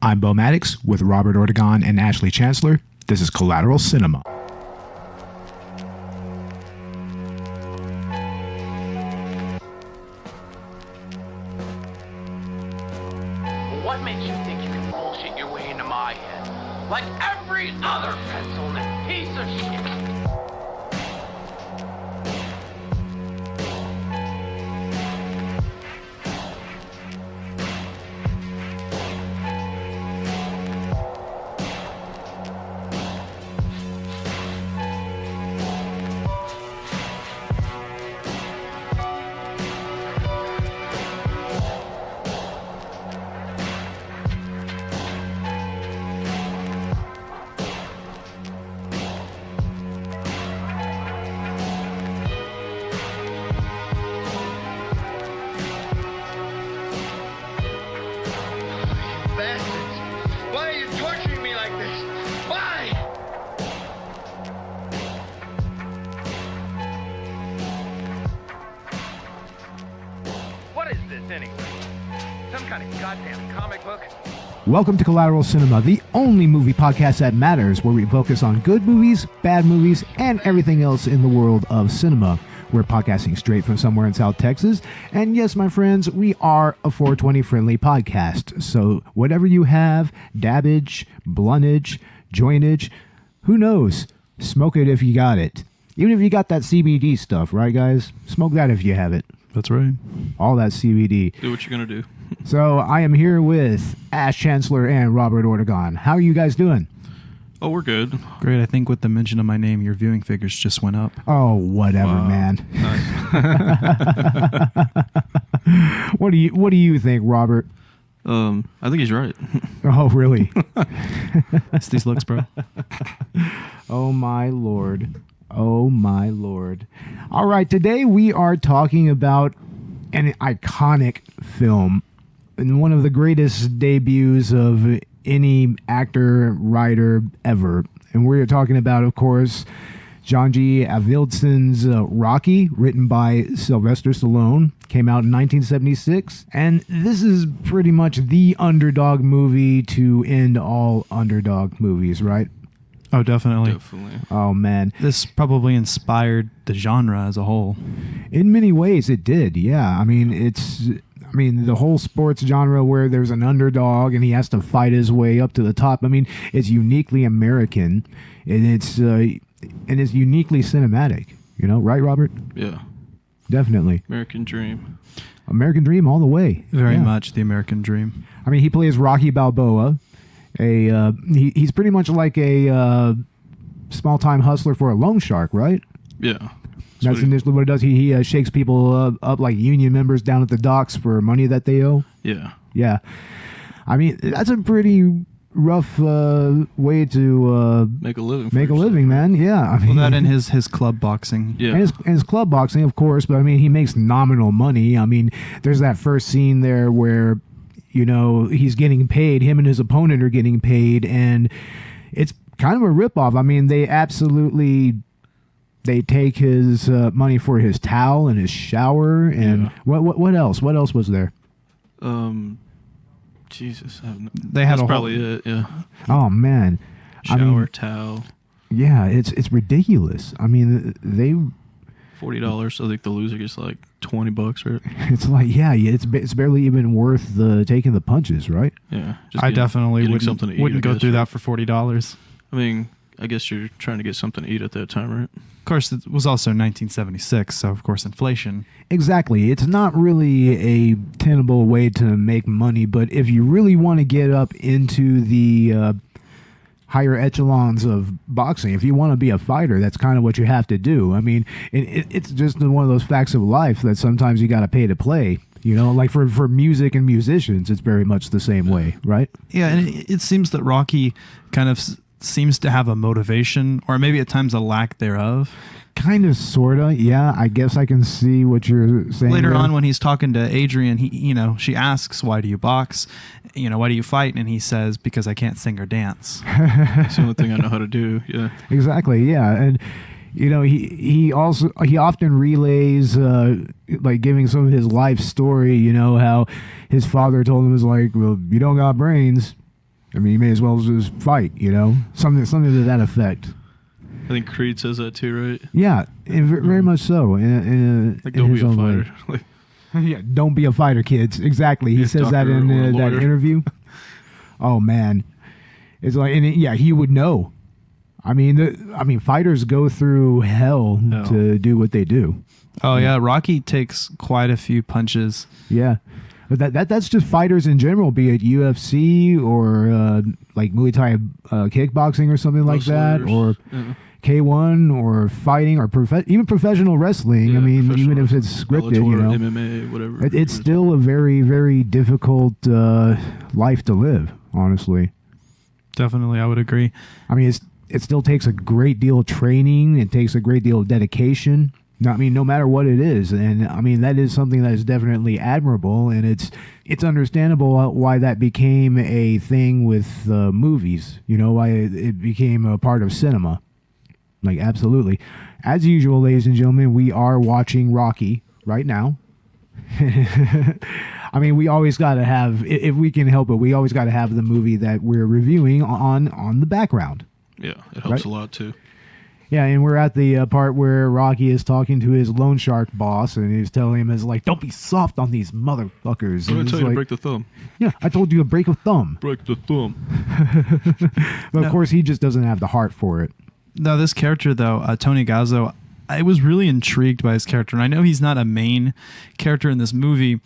I'm Beau with Robert Ortegon and Ashley Chancellor. This is Collateral Cinema. What makes you think you can bullshit your way into my head? Like every other pencil-neck piece of shit. Welcome to Collateral Cinema, the only movie podcast that matters, where we focus on good movies, bad movies, and everything else in the world of cinema. We're podcasting straight from somewhere in South Texas, and yes, my friends, we are a 420-friendly podcast, so whatever you have, dabbage, bluntage, jointage, who knows? Smoke it if you got it. Even if you got that CBD stuff, right, guys? Smoke that if you have it. That's right. All that CBD. Do what you're going to do. So I am here with Ash Chancellor and Robert Ortegon. How are you guys doing? Oh, we're good. Great. I think with the mention of my name, your viewing figures just went up. Oh, whatever, wow. Man. Nice. What do you think, Robert? I think he's right. Oh, really? It's these looks, bro. Oh, my Lord. Oh, my Lord. All right, today we are talking about an iconic film and one of the greatest debuts of any actor, writer ever. And we're talking about, of course, John G. Avildsen's Rocky, written by Sylvester Stallone, came out in 1976. And this is pretty much the underdog movie to end all underdog movies, right? Oh, definitely. Oh, man. This probably inspired the genre as a whole. In many ways, it did, yeah. I mean, the whole sports genre where there's an underdog and he has to fight his way up to the top. I mean, it's uniquely American, and it's uniquely cinematic. You know, right, Robert? Yeah. Definitely. American Dream. American Dream all the way. Very much the American Dream. I mean, he plays Rocky Balboa. He's pretty much like a small-time hustler for a loan shark, right? Yeah. That's initially what he does. He shakes people up like union members down at the docks for money that they owe. Yeah. Yeah. I mean, that's a pretty rough way to make a living. Man. Yeah. I mean, well, that and his club boxing. Yeah. And his club boxing, of course, but I mean, he makes nominal money. I mean, there's that first scene there where, you know, he's getting paid. Him and his opponent are getting paid, and it's kind of a ripoff. I mean, they take his money for his towel and his shower, and what else? What else was there? Jesus, they had that's probably it. Yeah. Oh man, shower, towel. Yeah, it's ridiculous. I mean, they $40. So I think the loser gets like $20, right? It's like, it's barely even worth taking the punches, right? Yeah. I definitely wouldn't go through that for $40. I mean, I guess you're trying to get something to eat at that time, right? Of course, it was also 1976, so of course inflation. Exactly. It's not really a tenable way to make money, but if you really want to get up into the higher echelons of boxing, if you want to be a fighter, that's kind of what you have to do. I mean, it's just one of those facts of life that sometimes you got to pay to play. You know, like for music and musicians, it's very much the same way, right? Yeah, and it seems that Rocky kind of seems to have a motivation, or maybe at times a lack thereof. Kind of, sort of, yeah. I guess I can see what you're saying. Later on, when he's talking to Adrian, she asks, "Why do you box? Why do you fight?" And he says, "Because I can't sing or dance." It's the only thing I know how to do. Yeah, exactly. Yeah, and he often relays like giving some of his life story. You know how his father told him, was like, "Well, you don't got brains. I mean, you may as well just fight, you know? Something to that effect. I think Creed says that too, right? Yeah, and very much so. Like, don't be a fighter. Like, yeah, don't be a fighter, kids. Exactly. He says that in that interview. Oh man, it's like, and he would know. I mean, fighters go through hell to do what they do. Oh yeah, Rocky takes quite a few punches. Yeah, but that's just fighters in general, be it UFC or like Muay Thai kickboxing or something like that, or K1 or fighting or even professional wrestling. Yeah, I mean, even if it's scripted, Bellator, you know, MMA, whatever. it's still a very, very difficult life to live, honestly. Definitely, I would agree. I mean, it still takes a great deal of training. It takes a great deal of dedication. I mean, no matter what it is. And I mean, that is something that is definitely admirable. And it's understandable why that became a thing with movies, you know, why it became a part of cinema. Like, absolutely. As usual, ladies and gentlemen, we are watching Rocky right now. I mean, we always got to have, if we can help it, we always got to have the movie that we're reviewing on the background. Yeah, it helps a lot too. Yeah, and we're at the part where Rocky is talking to his loan shark boss, and he's telling him, is like, don't be soft on these motherfuckers. I'm going to tell you like, to break the thumb. Yeah, I told you to break a thumb. Break the thumb. But of course, he just doesn't have the heart for it. Now, this character, though, Tony Gazzo, I was really intrigued by his character. And I know he's not a main character in this movie,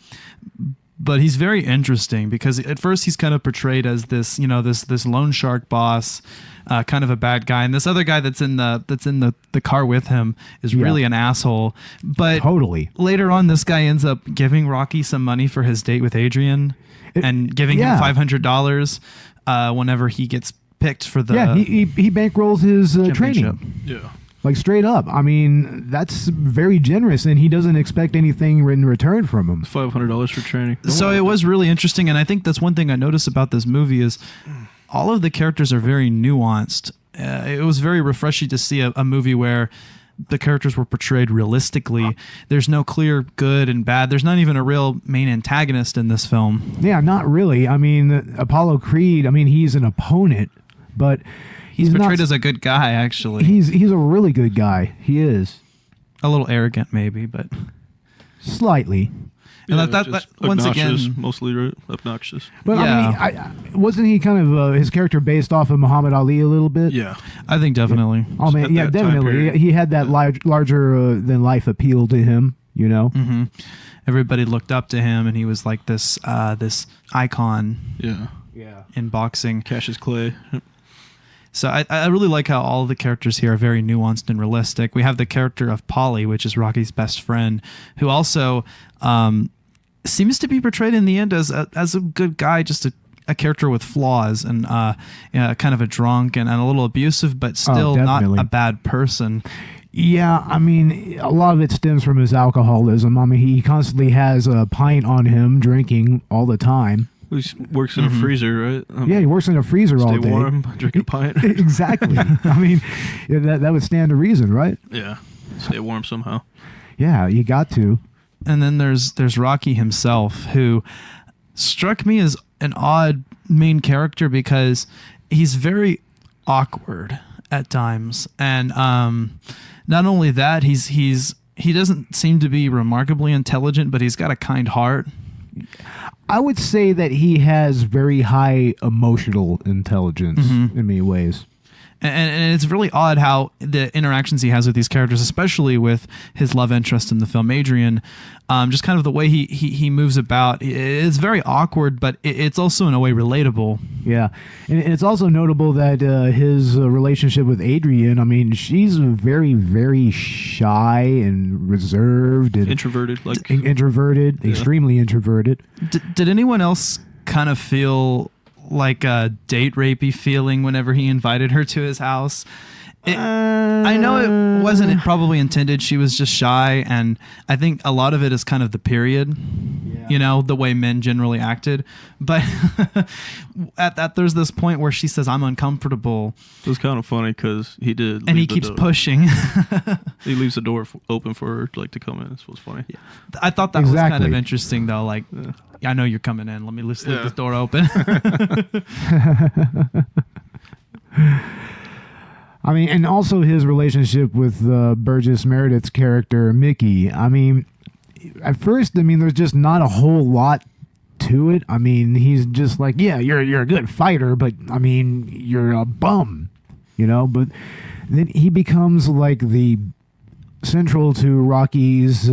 but he's very interesting because at first he's kind of portrayed as this, you know, this loan shark boss, kind of a bad guy. And this other guy that's in the car with him is really an asshole. But totally. Later on, this guy ends up giving Rocky some money for his date with Adrian and giving him $500 whenever he gets picked for the he bankrolls his training. Yeah. Like, straight up. I mean, that's very generous, and he doesn't expect anything in return from him. $500 for training. So it was really interesting, and I think that's one thing I noticed about this movie is all of the characters are very nuanced. It was very refreshing to see a movie where the characters were portrayed realistically. There's no clear good and bad. There's not even a real main antagonist in this film. Yeah, not really. I mean, Apollo Creed, I mean, he's an opponent, but he's portrayed as a good guy, actually. He's a really good guy. He is. A little arrogant, maybe, but slightly. And that once again, mostly right? Obnoxious. But I mean, wasn't he kind of his character based off of Muhammad Ali a little bit? Yeah, I think definitely. Oh man, yeah, definitely. He had that larger than life appeal to him. You know. Mm-hmm. Everybody looked up to him, and he was like this icon. Yeah. In boxing, Cassius Clay. So I really like how all the characters here are very nuanced and realistic. We have the character of Polly, which is Rocky's best friend, who also seems to be portrayed in the end as a good guy, just a character with flaws and kind of a drunk and a little abusive, but still not a bad person. Yeah, I mean, a lot of it stems from his alcoholism. I mean, he constantly has a pint on him, drinking all the time. He works in a freezer, right? Yeah, he works in a freezer all day. Stay warm, drink a pint. Exactly. I mean, that would stand to reason, right? Yeah, stay warm somehow. Yeah, you got to. And then there's Rocky himself, who struck me as an odd main character because he's very awkward at times, and not only that, he doesn't seem to be remarkably intelligent, but he's got a kind heart. I would say that he has very high emotional intelligence in many ways. And it's really odd how the interactions he has with these characters, especially with his love interest in the film, Adrian, just kind of the way he moves about, it's very awkward, but it's also in a way relatable. Yeah. And it's also notable that his relationship with Adrian, I mean, she's very, very shy and reserved. And introverted. Extremely introverted. Did anyone else kind of feel like a date rapey feeling whenever he invited her to his house? I know it wasn't probably intended. She was just shy, and I think a lot of it is kind of the period. Yeah. you know, the way men generally acted. But at that, there's this point where she says, "I'm uncomfortable." It was kind of funny because he did, and he keeps pushing. He leaves the door open for her like to come in. This was funny. Yeah. I thought that was kind of interesting, though. Like, I know you're coming in. Let me leave this door open. I mean, and also his relationship with Burgess Meredith's character, Mickey. I mean, at first, I mean, there's just not a whole lot to it. I mean, he's just like, yeah, you're a good fighter, but, I mean, you're a bum, you know? But then he becomes, like, the central to Rocky's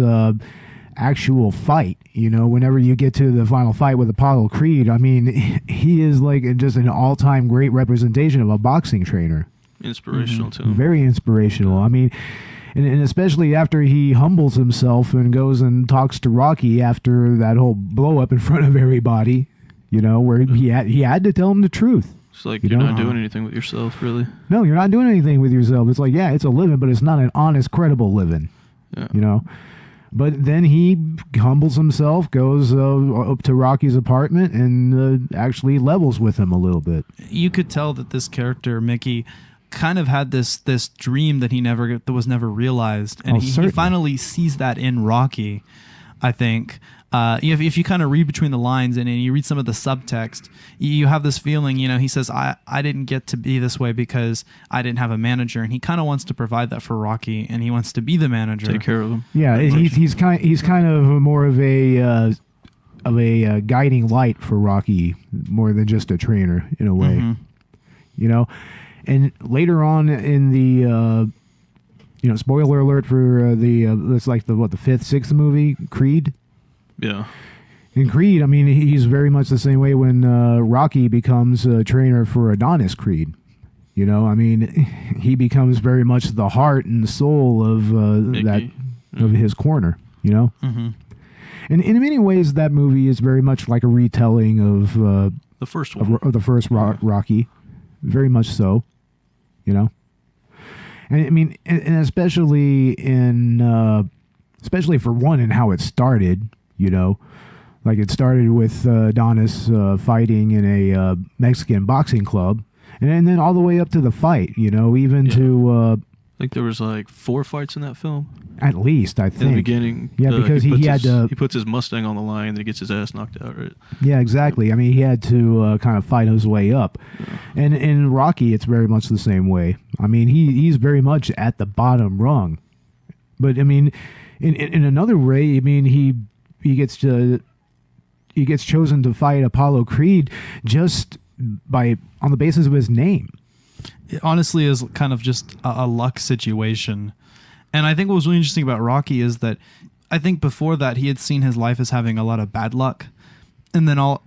actual fight, you know? Whenever you get to the final fight with Apollo Creed, I mean, he is, like, just an all-time great representation of a boxing trainer. Inspirational too. Very inspirational. I mean, and especially after he humbles himself and goes and talks to Rocky after that whole blow up in front of everybody, you know, where he had to tell him the truth. It's like you're not doing anything with yourself, really. No, you're not doing anything with yourself. It's like, yeah, it's a living, but it's not an honest, credible living. Yeah. You know. But then he humbles himself, goes up to Rocky's apartment, and actually levels with him a little bit. You could tell that this character, Mickey, kind of had this dream that that was never realized, and he finally sees that in Rocky. I think if you kind of read between the lines and you read some of the subtext, you have this feeling, you know, he says, I didn't get to be this way because I didn't have a manager, and he kind of wants to provide that for Rocky, and he wants to be the manager, take care of him. Yeah, he's kind of more of a guiding light for Rocky, more than just a trainer in a way. You know. And later on in the, you know, spoiler alert for it's like the fifth, sixth movie, Creed. Yeah. In Creed, I mean, he's very much the same way when Rocky becomes a trainer for Adonis Creed. You know, I mean, he becomes very much the heart and the soul of of his corner. You know. Mm-hmm. And in many ways, that movie is very much like a retelling of the first one, of the first Rocky, very much so. You know, and I mean, and especially especially for one, in how it started. You know, like it started with Adonis fighting in a Mexican boxing club, and then all the way up to the fight. You know, even to I think there was like 4 fights in that film. At least, I think. In the beginning. Yeah, because he puts his Mustang on the line and he gets his ass knocked out, right? Yeah, exactly. I mean, he had to kind of fight his way up. Yeah. And in Rocky, it's very much the same way. I mean, he's very much at the bottom rung. But, I mean, in another way, I mean, he gets chosen to fight Apollo Creed just on the basis of his name. It honestly is kind of just a luck situation. And I think what was really interesting about Rocky is that I think before that he had seen his life as having a lot of bad luck. And then all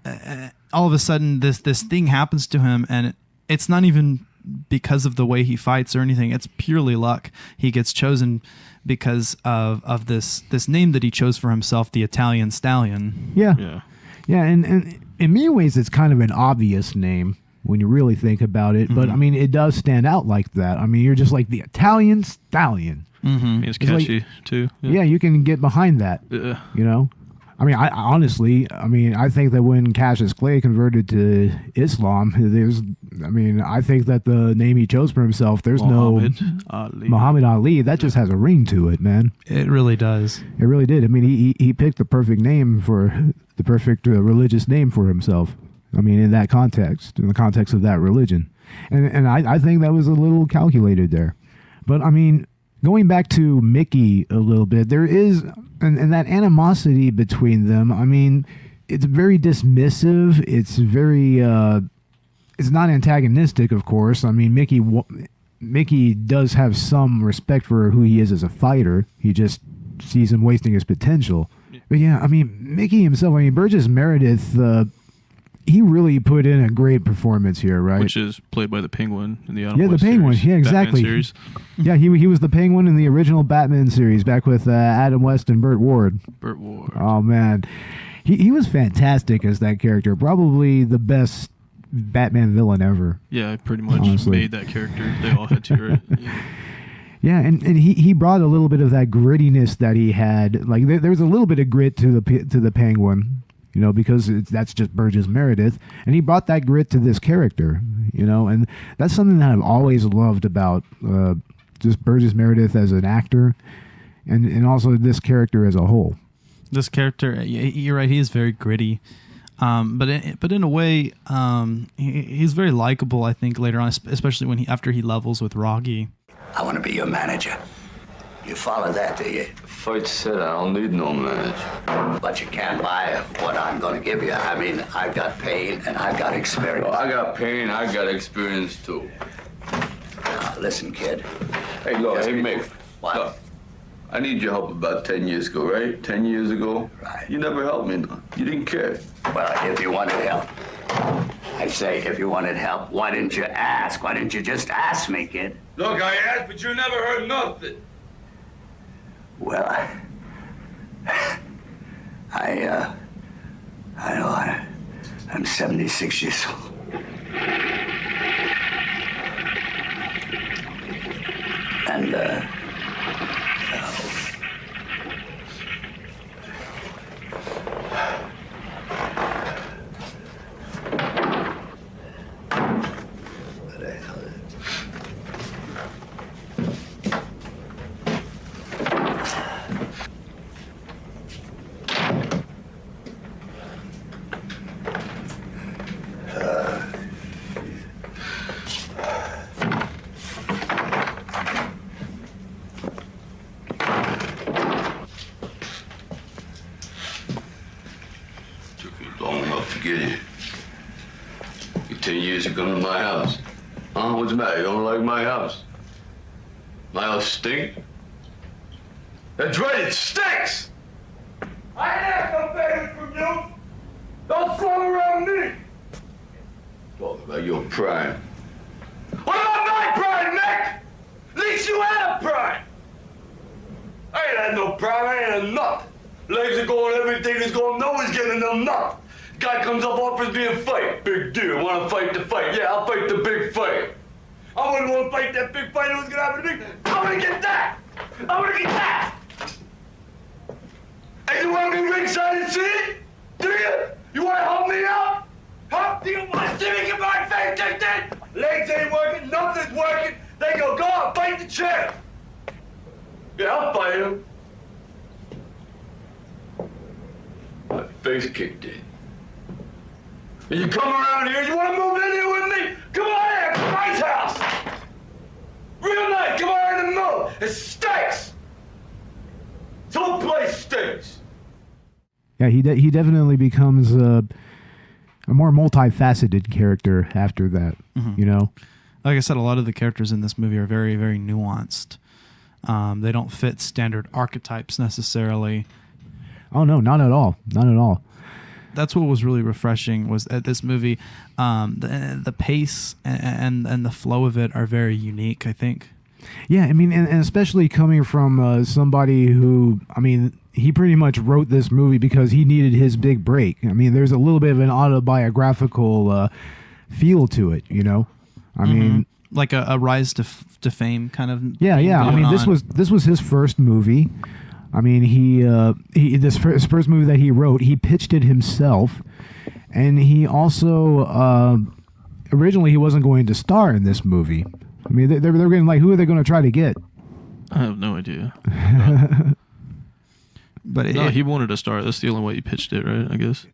of a sudden this thing happens to him, and it's not even because of the way he fights or anything. It's purely luck. He gets chosen because of this name that he chose for himself, the Italian Stallion. Yeah. And in many ways it's kind of an obvious name when you really think about it. But, I mean, it does stand out like that. I mean, you're just like the Italian Stallion. Mm-hmm. It's catchy, too. Yeah, you can get behind that, you know? I mean, I honestly, I think that when Cassius Clay converted to Islam, I think that the name he chose for himself, there's Muhammad Ali. That just has a ring to it, man. It really does. It really did. I mean, he picked the perfect name the perfect religious name for himself. I mean, in that context, in the context of that religion. And I think that was a little calculated there. But, I mean, going back to Mickey a little bit, there is, and that animosity between them, I mean, it's very dismissive. It's very, it's not antagonistic, of course. I mean, Mickey does have some respect for who he is as a fighter. He just sees him wasting his potential. But, yeah, I mean, Mickey himself, Burgess Meredith, he really put in a great performance here, right? Which is played by the Penguin in the Adam the West Penguin. series, Yeah, exactly. Batman series. Yeah, he was the Penguin in the original Batman series back with Adam West and Burt Ward. Burt Ward. Oh man, he was fantastic as that character. Probably the best Batman villain ever. Yeah, pretty much honestly made that character. They all had to, right? Yeah. Yeah, and he brought a little bit of that grittiness that he had. Like there's a little bit of grit to the Penguin, you know, because that's just Burgess Meredith, and he brought that grit to this character, you know, and that's something that I've always loved about just Burgess Meredith as an actor, and also this character as a whole. This character, you're right, he is very gritty. But in a way, he's very likable. I think later on, especially after he levels with Roggy. I want to be your manager. You follow that, do you? Fight said I don't need no manager. But you can't buy what I'm going to give you. I mean, I've got pain and I've got experience. Well, I got pain, I got experience too. Now, listen, kid. Hey, look, Just hey, Mick. What? Look, I need your help about 10 years ago, right? 10 years ago? Right. You never helped me, no. You didn't care. Well, if you wanted help. I say, if you wanted help, why didn't you ask? Why didn't you just ask me, kid? Look, I asked, but you never heard nothing. Well, I know I'm 76 years old. And, Get you. You 10 years to come to my house. Huh? What's the matter? You don't like my house? My house stink? That's right, it stinks! I ain't asked no favors from you! Don't throw around me! Talk about your pride. What about my pride, Nick? At least you had a pride! I ain't had no pride, I ain't had nothing. Legs are going, everything is going, no one's getting them nothing. Guy comes up, offers me a fight. Big deal. Want to fight the fight? Yeah, I'll fight the big fight. I wouldn't want to fight that big fight. What's gonna happen to me? I'm gonna get that. I'm gonna get that. And you want to be ringside and see it? Do you? You want to help me out? Huh? Do you want to see me get my face kicked in? Legs ain't working. Nothing's working. They go on, fight the champ. Yeah, I'll fight him. My face kicked in. And you come around here, you want to move in here with me? Come on here, it's a nice house. Real nice, come on in and move. It stinks. This whole place stinks. Yeah, he definitely becomes a more multifaceted character after that, you know? Like I said, a lot of the characters in this movie are very, very nuanced. They don't fit standard archetypes necessarily. Oh, no, not at all. Not at all. That's what was really refreshing was at this movie. The pace and the flow of it are very unique, I think. Yeah, I mean, and especially coming from somebody who, I mean, he pretty much wrote this movie because he needed his big break. I mean, there's a little bit of an autobiographical feel to it, you know? I mean... Like a rise to fame kind of... Yeah. I mean, this was his first movie. I mean, his first movie that he wrote, he pitched it himself, and he also originally he wasn't going to star in this movie. I mean, they were going like, who are they going to try to get? I have no idea. But no, he wanted to star. That's the only way he pitched it, right? I guess.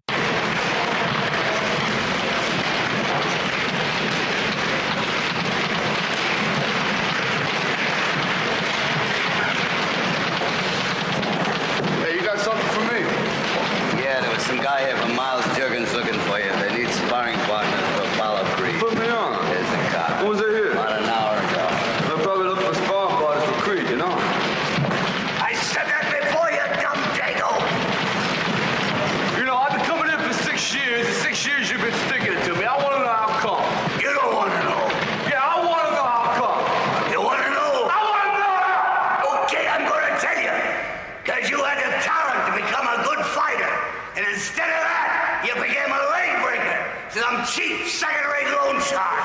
Cheap, second-rate loan shark.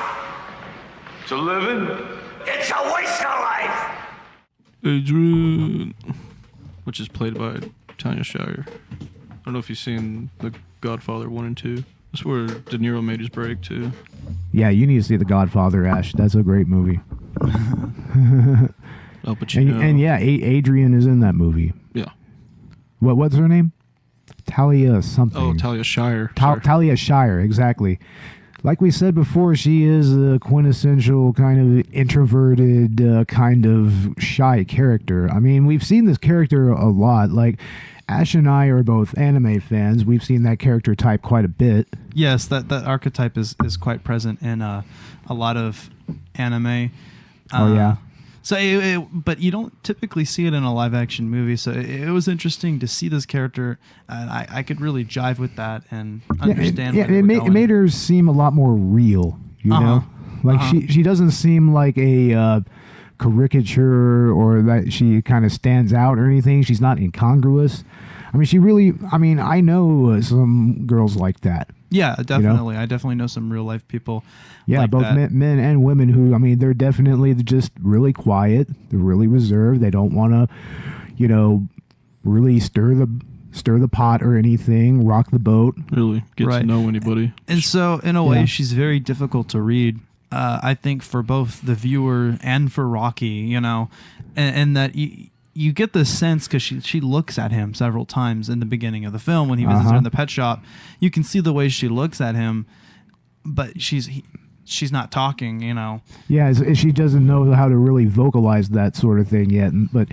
It's a living? It's a waste of life. Adrian, which is played by Talia Shire. I don't know if you've seen The Godfather 1 and 2. That's where De Niro made his break, too. Yeah, you need to see The Godfather, Ash. That's a great movie. Al Pacino. And yeah, Adrian is in that movie. Yeah. What's her name? Talia something. Oh, Talia Shire. Sorry. Talia Shire, exactly. Like we said before, she is a quintessential kind of introverted, kind of shy character. I mean, we've seen this character a lot. Like, Ash and I are both anime fans. We've seen that character type quite a bit. Yes, that archetype is quite present in a lot of anime. Oh, yeah. So, but you don't typically see it in a live action movie. So it was interesting to see this character, and I could really jive with that and understand. Yeah, it made her seem a lot more real. You know, like she doesn't seem like a caricature or that she kind of stands out or anything. She's not incongruous. I mean, she really. I mean, I know some girls like that. Yeah, definitely. You know? I definitely know some real life people. Yeah, like both that. men and women who, I mean, they're definitely just really quiet. They're really reserved. They don't want to, really stir the pot or anything, rock the boat. Really get to know anybody. And so, in a way, she's very difficult to read. I think for both the viewer and for Rocky, and that you get the sense because she looks at him several times in the beginning of the film when he visits her in the pet shop. You can see the way she looks at him, but she's not talking, Yeah, she doesn't know how to really vocalize that sort of thing yet. But,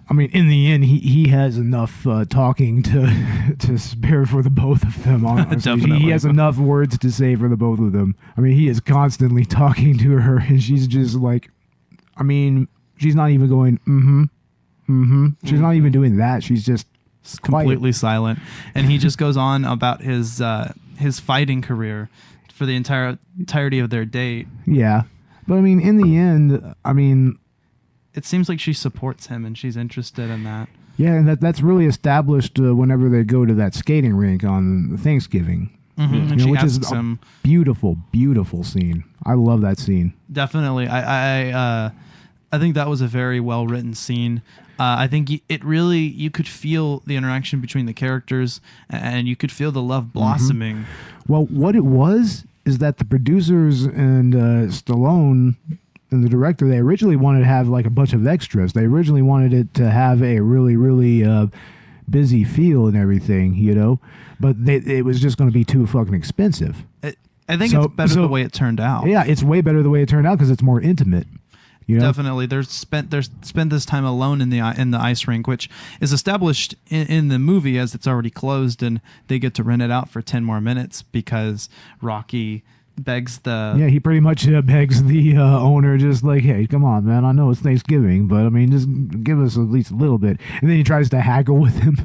I mean, in the end, he has enough talking to spare for the both of them. Honestly. Definitely. He has enough words to say for the both of them. I mean, he is constantly talking to her, and she's just like, I mean, she's not even going, She's not even doing that. She's just completely silent. And he just goes on about his fighting career for the entirety of their date. Yeah. But I mean, in the end, I mean, it seems like she supports him and she's interested in that. Yeah, and that's really established whenever they go to that skating rink on Thanksgiving. Mm-hmm. And she which asks is him, a beautiful, beautiful scene. I love that scene. Definitely. I think that was a very well written scene. I think it really, you could feel the interaction between the characters and you could feel the love blossoming. Mm-hmm. Well, what it was is that the producers and Stallone and the director, they originally wanted to have like a bunch of extras. They originally wanted it to have a really, really busy feel and everything, but it was just going to be too fucking expensive. I think it's better the way it turned out. Yeah, it's way better the way it turned out because it's more intimate. Definitely, they're spent this time alone in the ice rink, which is established in the movie as it's already closed, and they get to rent it out for 10 more minutes because Rocky begs the... Yeah, he pretty much begs the owner, just like, hey, come on, man, I know it's Thanksgiving, but I mean, just give us at least a little bit. And then he tries to haggle with him.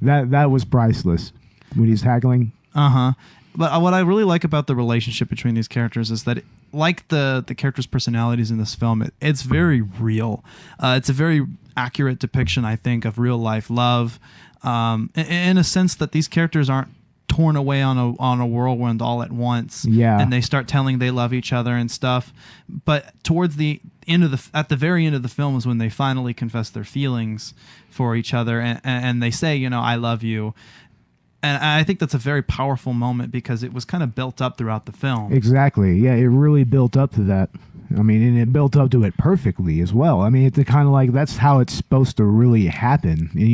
That was priceless when he's haggling. But what I really like about the relationship between these characters is that, like the characters' personalities in this film, it's very real. It's a very accurate depiction, I think, of real life love, in a sense that these characters aren't torn away on a whirlwind all at once. Yeah. And they start telling they love each other and stuff. But towards the end at the very end of the film is when they finally confess their feelings for each other and they say, I love you. And I think that's a very powerful moment because it was kind of built up throughout the film. Exactly. Yeah, it really built up to that. I mean, and it built up to it perfectly as well. I mean, it's kind of like that's how it's supposed to really happen, and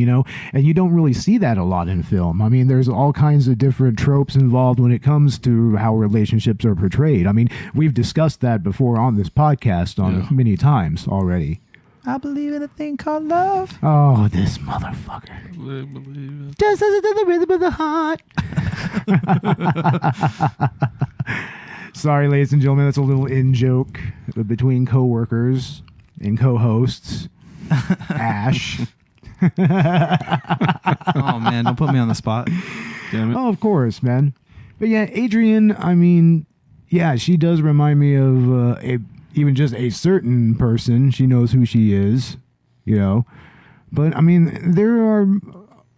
you don't really see that a lot in film. I mean, there's all kinds of different tropes involved when it comes to how relationships are portrayed. I mean, we've discussed that before on this podcast many times already. I believe in a thing called love. Oh, this motherfucker. I believe it. Just as it's in the rhythm of the heart. Sorry, ladies and gentlemen, that's a little in-joke between co-workers and co-hosts. Ash. Oh, man, don't put me on the spot. Damn it. Oh, of course, man. But yeah, Adrian, I mean, yeah, she does remind me of even just a certain person. She knows who she is, But, I mean, there are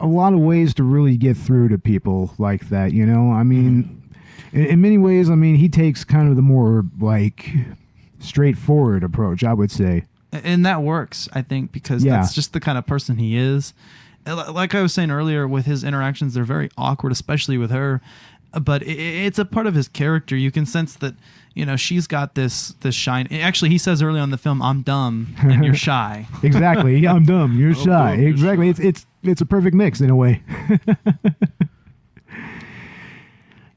a lot of ways to really get through to people like that, I mean, in many ways, I mean, he takes kind of the more, like, straightforward approach, I would say. And that works, I think, because that's just the kind of person he is. Like I was saying earlier, with his interactions, they're very awkward, especially with her. But it's a part of his character. You can sense that, she's got this shine. Actually, he says early on in the film, "I'm dumb and you're shy." Exactly. Yeah, I'm dumb. You're shy. Exactly. It's a perfect mix in a way.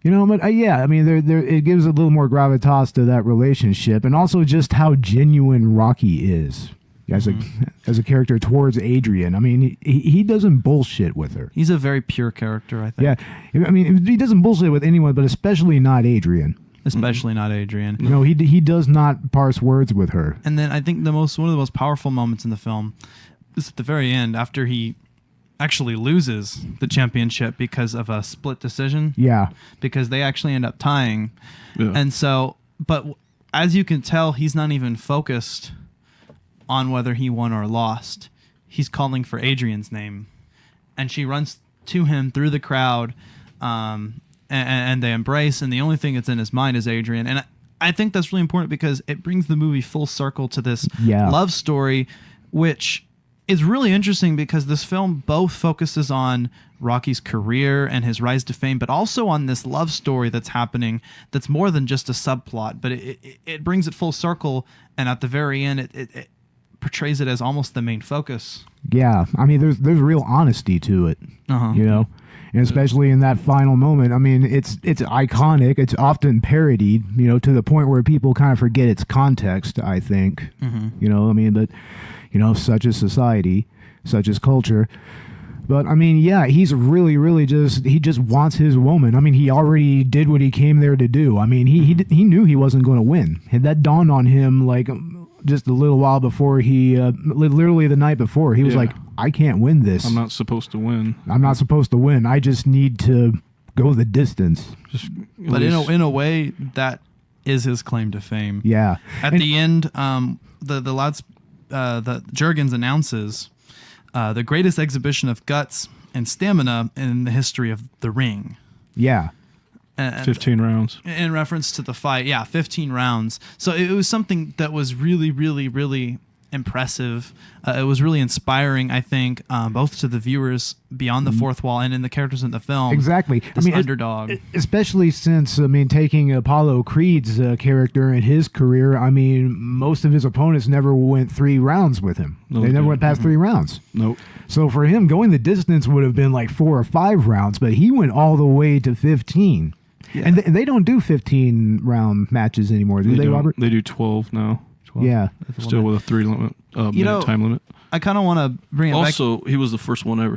But yeah, I mean, there it gives a little more gravitas to that relationship, and also just how genuine Rocky is as a character towards Adrian. I mean, he doesn't bullshit with her. He's a very pure character, I think. Yeah, I mean, he doesn't bullshit with anyone, but especially not Adrian. Especially not Adrian. He does not parse words with her. And then I think one of the most powerful moments in the film is at the very end, after he actually loses the championship because of a split decision. Yeah. Because they actually end up tying. Yeah. And so, but as you can tell, he's not even focused on whether he won or lost. He's calling for Adrian's name. And she runs to him through the crowd, and they embrace, and the only thing that's in his mind is Adrian. And I think that's really important because it brings the movie full circle to this love story, which is really interesting because this film both focuses on Rocky's career and his rise to fame, but also on this love story that's happening that's more than just a subplot, but it brings it full circle, and at the very end it portrays it as almost the main focus. Yeah, I mean, there's real honesty to it, and especially in that final moment. I mean, it's iconic. It's often parodied, to the point where people kind of forget its context, I think. I mean, but such is society, such is culture. But I mean, yeah, he's really, really he just wants his woman. I mean, he already did what he came there to do. I mean, he knew he wasn't going to win. And that dawned on him like just a little while before literally the night before. He was like, I can't win this. I'm not supposed to win. I'm not supposed to win. I just need to go the distance. But in a way, that is his claim to fame. Yeah. At the end, the Jurgens announces the greatest exhibition of guts and stamina in the history of the ring. Yeah. And 15 rounds. In reference to the fight. Yeah, 15 rounds. So it was something that was really, really, really impressive. It was really inspiring, I think, both to the viewers beyond the fourth wall and in the characters in the film. Exactly. This underdog. Especially since, I mean, taking Apollo Creed's character in his career, I mean, most of his opponents never went 3 rounds with him. They never went past 3 rounds. Nope. So for him, going the distance would have been like 4 or 5 rounds, but he went all the way to 15. Yeah. And they don't do 15-round matches anymore, do they, Robert? They do 12 now. 12. Yeah. Still with a 3-minute time limit. I kind of want to bring it back. Also, he was the first one ever,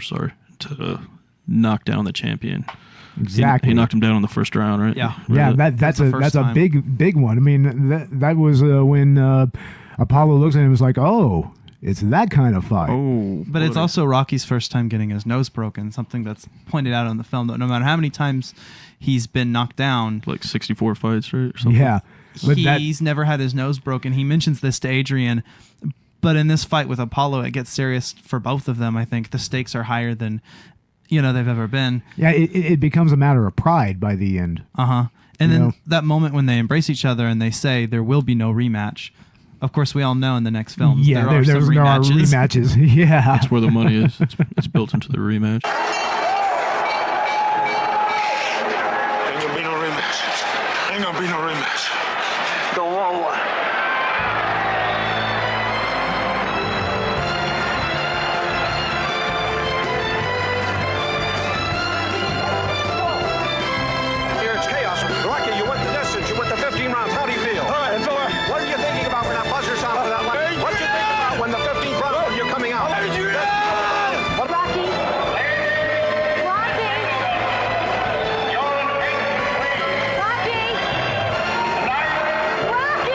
to knock down the champion. Exactly. He knocked him down in the first round, right? Yeah. Right. Yeah, that's a big one. I mean, that was when Apollo looks at him and was like, oh, it's that kind of fight. Oh, but it's also Rocky's first time getting his nose broken, something that's pointed out in the film, that no matter how many times he's been knocked down. Like 64 fights, right? Or something. Yeah. But he's never had his nose broken. He mentions this to Adrian. But in this fight with Apollo, it gets serious for both of them, I think. The stakes are higher than, they've ever been. Yeah, it becomes a matter of pride by the end. Uh-huh. And then that moment when they embrace each other and they say there will be no rematch. Of course, we all know in the next film there are rematches. Yeah. That's where the money is. It's built into the rematch. Ain't gonna be no rematch. Ain't gonna be no rematch. Go on, what? Here it's chaos. Rocky, you went the distance. You went the 15 rounds. How do you feel? What are you thinking about when that buzzer sounds for that light? What do you think about when the 15th round when you're coming out? Rocky? Rocky? Rocky? Rocky?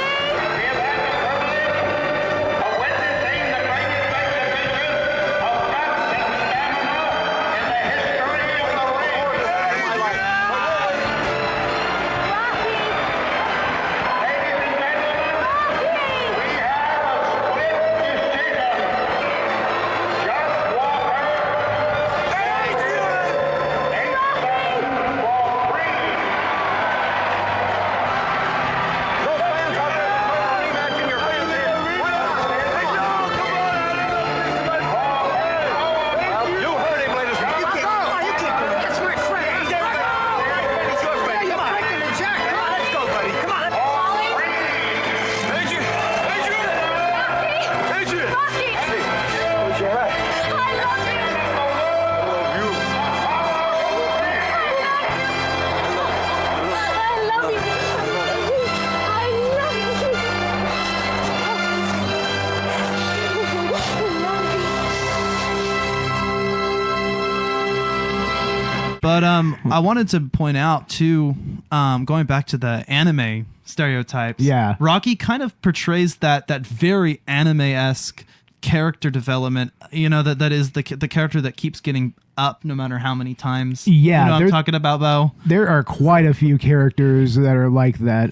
But I wanted to point out too, going back to the anime stereotypes. Yeah. Rocky kind of portrays that very anime-esque character development. You know, that is the character that keeps getting up no matter how many times. Yeah, you know what I'm talking about, Beau? There are quite a few characters that are like that.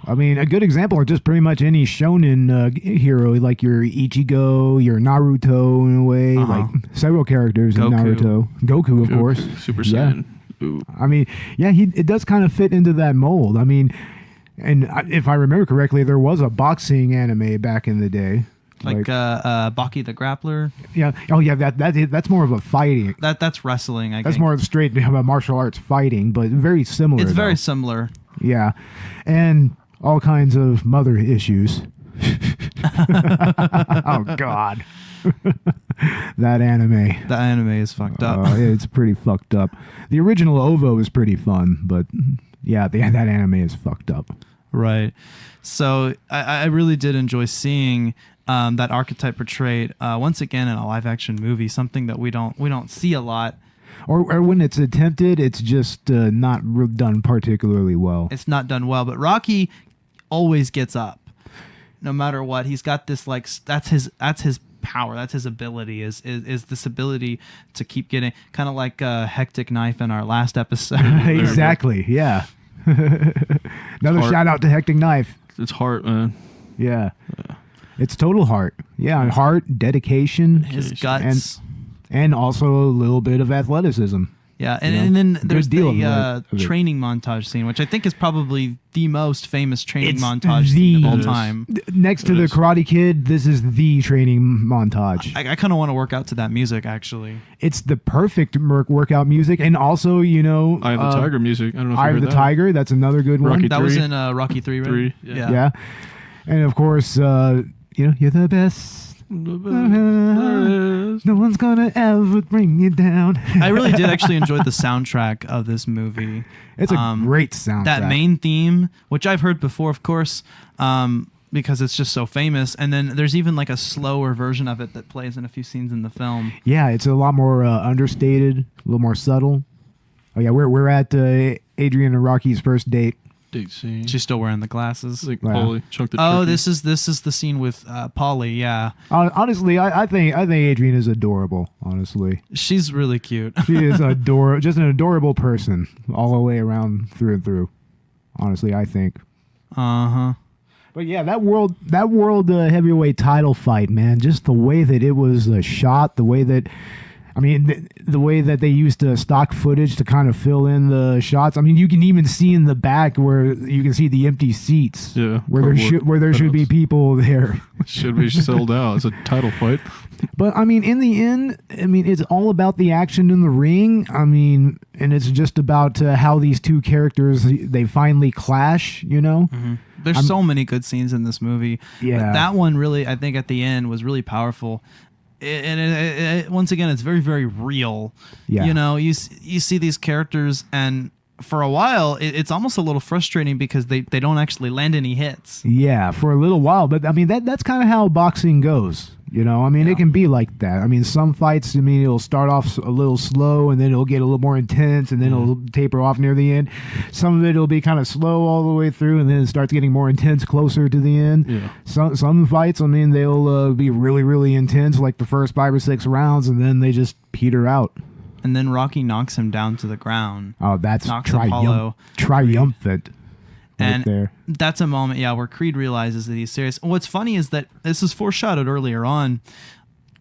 I mean, a good example are just pretty much any shonen hero, like your Ichigo, your Naruto in a way, like several characters in Naruto. Goku, of course. Super Saiyan. Ooh. I mean, yeah, it does kind of fit into that mold. I mean, and if I remember correctly, there was a boxing anime back in the day. Like Baki the Grappler. Yeah. Oh, yeah. That's more of a fighting. That's wrestling. I That's think. more straight martial arts fighting, but very similar. It's very though. similar. Yeah, and all kinds of mother issues. Oh God, that anime. The anime is fucked up. It's pretty fucked up. The original OVO is pretty fun, but yeah, that anime is fucked up. Right. So I really did enjoy seeing that archetype portrayed once again in a live action movie, something that we don't see a lot. Or when it's attempted, it's just not done particularly well. It's not done well, but Rocky always gets up, no matter what. He's got this that's his power, that's his ability. Is this ability to keep getting, kind of like a Hectic Knife in our last episode. Exactly. Yeah. Another shout out to Hectic Knife. It's heart, man. Yeah. It's total heart. Yeah, heart, dedication, His guts. And also a little bit of athleticism. Yeah, and then there's deal the of it. training montage scene, which I think is probably the most famous training montage scene of all time. Next to the Karate Kid, this is the training montage. I kind of want to work out to that music, actually. It's the perfect workout music, and also, you know... Eye of the Tiger music. I don't know if you Eye heard of the that. Tiger, that's another good one. Rocky That 3. was in Rocky 3, right? 3, Yeah. And of course, you know, you're the best. No one's gonna ever bring you down. I really did actually enjoy the soundtrack of this movie. It's a great soundtrack. That main theme, which I've heard before, of course, because it's just so famous. And then there's even like a slower version of it that plays in a few scenes in the film. Yeah, it's a lot more understated, a little more subtle. Oh yeah, we're at Adrian and Rocky's first date. Date scene. She's still wearing the glasses. Like Wow. Paulie chunked the Oh, turkey. this is the scene with Polly. Yeah, Honestly, I think Adrian is adorable. Honestly, she's really cute. she is just an adorable person all the way around through and through. Honestly, I think. But yeah, that world heavyweight title fight, man, just the way that it was shot, the way that, I mean, the way that they used stock footage to kind of fill in the shots. I mean, you can even see in the back where you can see the empty seats. Yeah, where there should be people there. Should be sold out. It's a title fight. But I mean, in the end, I mean, it's all about the action in the ring. I mean, and it's just about how these two characters, they finally clash. You know. Mm-hmm. There's so many good scenes in this movie. Yeah. But that one really, I think, at the end was really powerful. And once again, it's very, very real. Yeah. You know, you see these characters, and for a while, it's almost a little frustrating because they don't actually land any hits. Yeah, for a little while. But I mean, that's kind of how boxing goes. You know, I mean, it can be like that. I mean, some fights, I mean, it'll start off a little slow and then it'll get a little more intense and then it'll taper off near the end. Some of it'll be kind of slow all the way through and then it starts getting more intense closer to the end. Yeah. Some fights, I mean, they'll be really, really intense, like the first 5 or 6 rounds, and then they just peter out. And then Rocky knocks him down to the ground. Oh, that's Knocks Apollo. triumphant. And there. that's a moment, where Creed realizes that he's serious. And what's funny is that this is foreshadowed earlier on.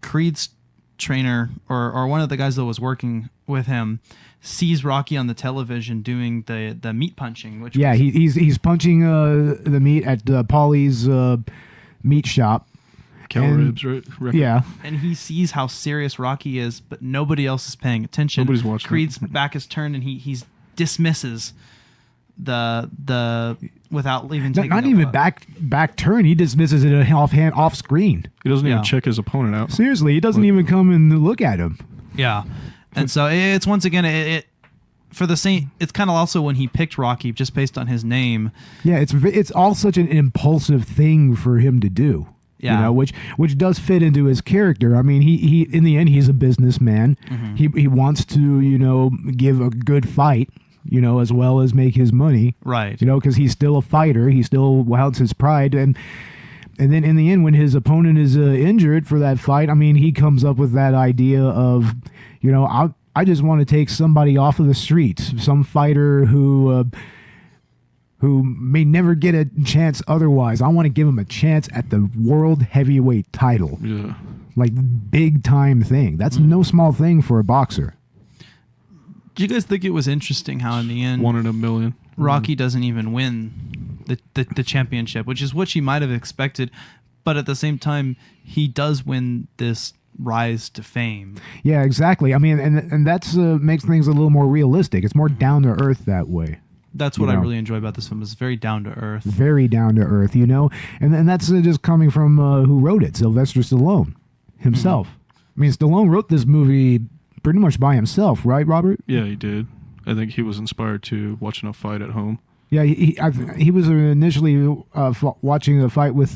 Creed's trainer, or one of the guys that was working with him, sees Rocky on the television doing the meat punching. Which was, he's punching the meat at Paulie's meat shop. Cow ribs, right? Yeah. And he sees how serious Rocky is, but nobody else is paying attention. Nobody's watching. Creed's back is turned, and he dismisses the without even taking not a even look. back turn. He dismisses it off screen. He doesn't even Yeah. check his opponent out. Seriously, he doesn't even come and look at him. Yeah, and so it's once again it for the same. It's kind of also when he picked Rocky just based on his name. Yeah, it's all such an impulsive thing for him to do. Yeah. You know, which does fit into his character. I mean, he in the end, he's a businessman. He wants to, you know, give a good fight, you know, as well as make his money. Right. You know, because he's still a fighter. He still wants his pride. And then in the end, when his opponent is injured for that fight, I mean, he comes up with that idea of, you know, I just want to take somebody off of the streets, some fighter who may never get a chance otherwise. I want to give him a chance at the world heavyweight title. Yeah. Like, big time thing. That's no small thing for a boxer. Do you guys think it was interesting how in the end 1 in a million. Rocky doesn't even win the championship, which is what she might have expected, but at the same time, he does win this rise to fame. Yeah, exactly. I mean, and that's makes things a little more realistic. It's more down to earth that way. That's what I really enjoy about this film. It's very down to earth. Very down to earth, you know? And that's just coming from who wrote it, Sylvester Stallone himself. I mean, Stallone wrote this movie pretty much by himself, right, Robert? Yeah, he did. I think he was inspired to watching a fight at home. Yeah, he was initially watching a fight with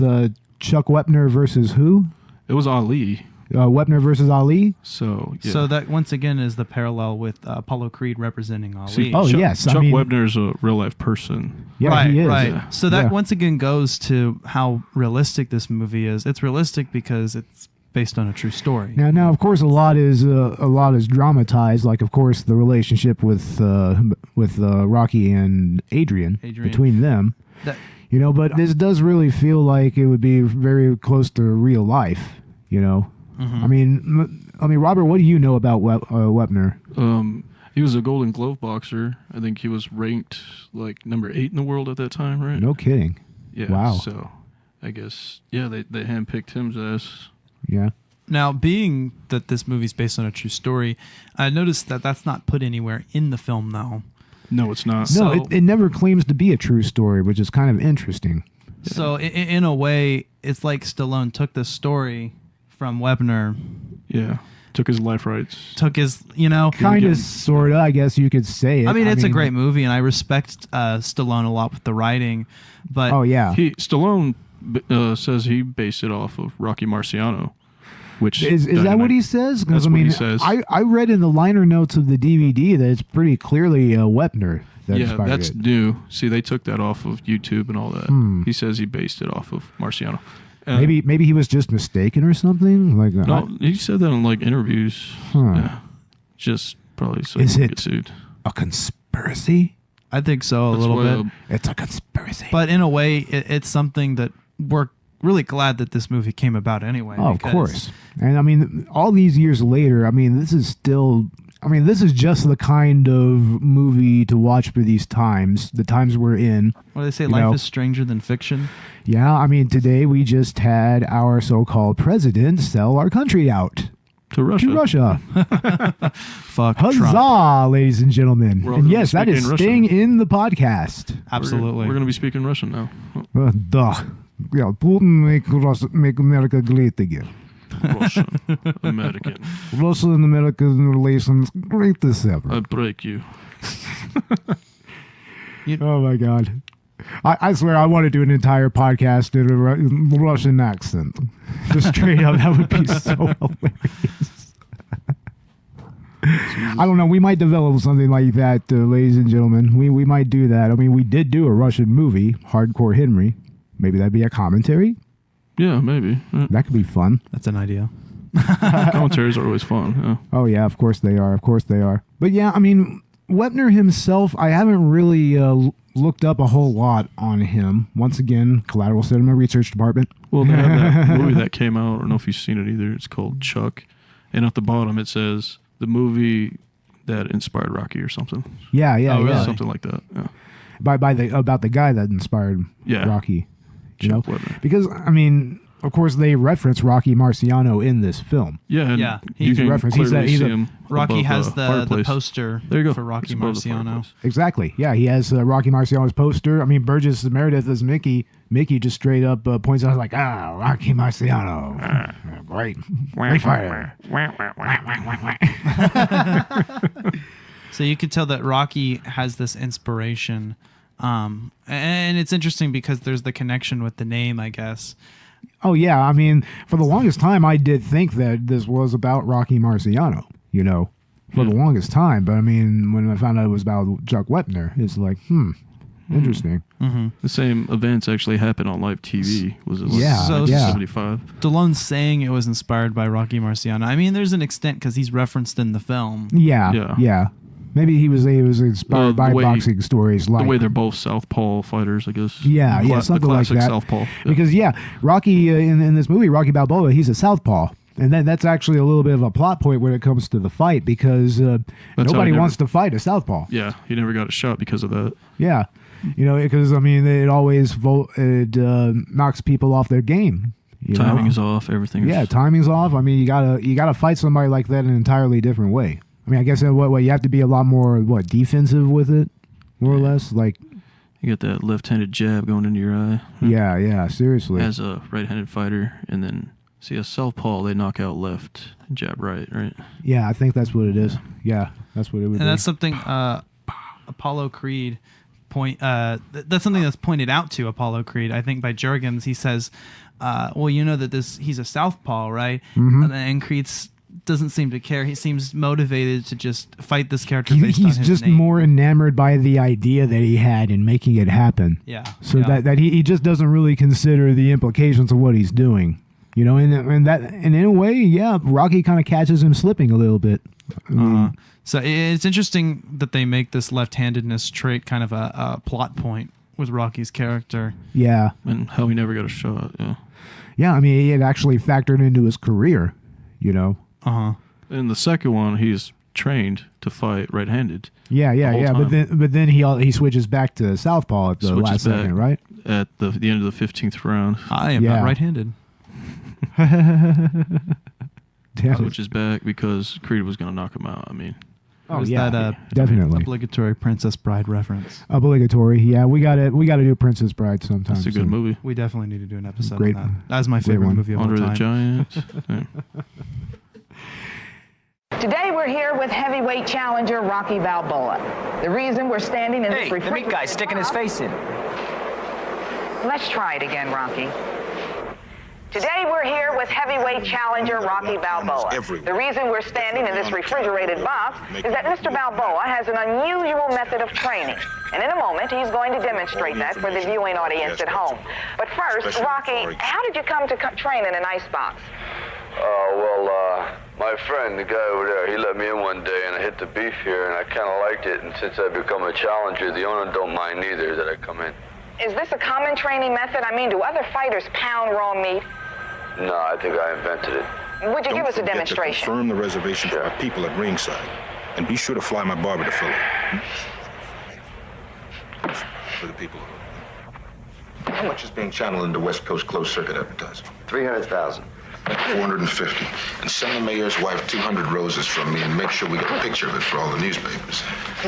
Chuck Wepner versus who? It was Ali. Wepner versus Ali. So yeah. So that once again is the parallel with Apollo Creed representing Ali. See, yes, Chuck Webner's a real life person. Yeah, right, he is. right. Yeah. So that once again goes to how realistic this movie is. It's realistic because it's based on a true story. Now, of course, a lot is dramatized. Like, of course, the relationship with Rocky and Adrian between them. You know, but this does really feel like it would be very close to real life. You know, I mean, Robert, what do you know about Wepner? He was a Golden Glove boxer. I think he was ranked like number 8 in the world at that time, right? No kidding. Yeah. Wow. So, I guess they handpicked him as. Yeah. Now, being that this movie's based on a true story, I noticed that that's not put anywhere in the film, though. No, it's not. No, it never claims to be a true story, which is kind of interesting. So, in a way, it's like Stallone took the story from Webner. Yeah. Took his life rights. Took his, you know. Kind of, sort of, I guess you could say it. I mean, it's a great movie, and I respect Stallone a lot with the writing. But oh, yeah. Stallone says he based it off of Rocky Marciano. Which is that what he says? That's what he says. I read in the liner notes of the DVD that it's pretty clearly Wepner that inspired that's it. new. See, they took that off of YouTube and all that. He says he based it off of Marciano. Maybe he was just mistaken or something. Like no, he said that in like interviews. Yeah, just probably so he won't get sued. A conspiracy? I think so, a little bit. It's a conspiracy. But in a way, it's something that we're really glad that this movie came about anyway. Oh, of course. And I mean, all these years later, I mean, this is just the kind of movie to watch for these times, the times we're in. What do they say? Life is stranger than fiction? Yeah, I mean, today we just had our so-called president sell our country out. To Russia. Fuck Huzzah, Trump. Ladies and gentlemen. And yes, that is staying in the podcast. Absolutely. We're going to be speaking Russian now. Duh. Yeah, Putin make America great again. Russian, American. Russian and American relations great as ever. I break you. Oh my God. I swear I want to do an entire podcast in a Russian accent. Just straight up, that would be so hilarious. I don't know. We might develop something like that, ladies and gentlemen. We might do that. I mean, we did do a Russian movie, Hardcore Henry. Maybe that'd be a commentary. Yeah, maybe. Yeah. That could be fun. That's an idea. Commentaries are always fun. Yeah. Oh, yeah, of course they are. Of course they are. But yeah, I mean, Wepner himself, I haven't really looked up a whole lot on him. Once again, Collateral Cinema Research Department. Well, they have that movie that came out. I don't know if you've seen it either. It's called Chuck. And at the bottom it says the movie that inspired Rocky or something. Yeah. Really? Something like that. Yeah. About the guy that inspired Rocky. You know? Because, I mean, of course, they reference Rocky Marciano in this film. Yeah. He's referenced. Rocky has the poster there you go. for Rocky Marciano. Exactly. Yeah, he has Rocky Marciano's poster. I mean, Burgess Meredith as Mickey. Mickey just straight up points out like, Rocky Marciano. Great fighter. So you could tell that Rocky has this inspiration. And it's interesting because there's the connection with the name, I guess. Oh yeah, I mean, for the longest time, I did think that this was about Rocky Marciano. You know, for the longest time. But I mean, when I found out it was about Chuck Wepner, it's like, interesting. The same events actually happened on live TV. Was it like So- 75? Stallone's saying it was inspired by Rocky Marciano. I mean, there's an extent because he's referenced in the film. Yeah. Maybe he was inspired by boxing stories, like the way they're both southpaw fighters, I guess. Yeah, The something like classic that. Southpaw. Yeah. Because Rocky in this movie, Rocky Balboa, he's a southpaw, and that's actually a little bit of a plot point when it comes to the fight because nobody wants to fight a southpaw. Yeah, he never got a shot because of that. Yeah, because I mean, it always knocks people off their game. Timing is off. Everything. Yeah, timing's off. I mean, you gotta fight somebody like that in an entirely different way. I mean, I guess what you have to be a lot more defensive with it, more or less. Like you got that left-handed jab going into your eye. Yeah, seriously. As a right-handed fighter, and then see a southpaw, they knock out left, jab right. Yeah, I think that's what it is. Yeah, that's what it would be. And that's something Apollo Creed that's something that's pointed out to Apollo Creed, I think, by Jurgens. He says, well, you know that he's a southpaw, right? And Creed doesn't seem to care. He seems motivated to just fight this character based on his He's just name. more enamored by the idea that he had in making it happen. Yeah. So that he just doesn't really consider the implications of what he's doing. And in a way, Rocky kind of catches him slipping a little bit. So it's interesting that they make this left-handedness trait kind of a plot point with Rocky's character. Yeah. And how he never got a shot. Yeah. Yeah, I mean, it actually factored into his career, In the second one, he's trained to fight right-handed. Yeah. time. But then he switches back to southpaw at the Switches last second, back right? At the end of the 15th round. I am not right-handed. Damn. Switches back because Creed was going to knock him out. I mean, There's yeah, that definitely obligatory Princess Bride reference. Obligatory. Yeah, we got to do Princess Bride sometime. it's a good movie. We definitely need to do an episode Great- on that. That's my great favorite one. movie of all Andre the time. Giant. Yeah. Today we're here with heavyweight challenger Rocky Balboa. The reason we're standing in this Hey, the meat guy's sticking his face in. Let's try it again, Rocky. Today we're here with heavyweight challenger Rocky Balboa. The reason we're standing in this refrigerated box is that Mr. Balboa has an unusual method of training. And in a moment, he's going to demonstrate that for the viewing audience at home. But first, Rocky, how did you come to train in an icebox? My friend, the guy over there, he let me in one day and I hit the beef here and I kind of liked it. And since I've become a challenger, the owner don't mind neither that I come in. Is this a common training method? I mean, do other fighters pound raw meat? No, I think I invented it. Would you give us a demonstration? Confirm the reservation for our people at ringside. And be sure to fly my barber to Philly. For the people. How much is being channeled into West Coast closed circuit advertising? 300,000. 450. And send the mayor's wife 200 roses from me and make sure we get a picture of it for all the newspapers. Do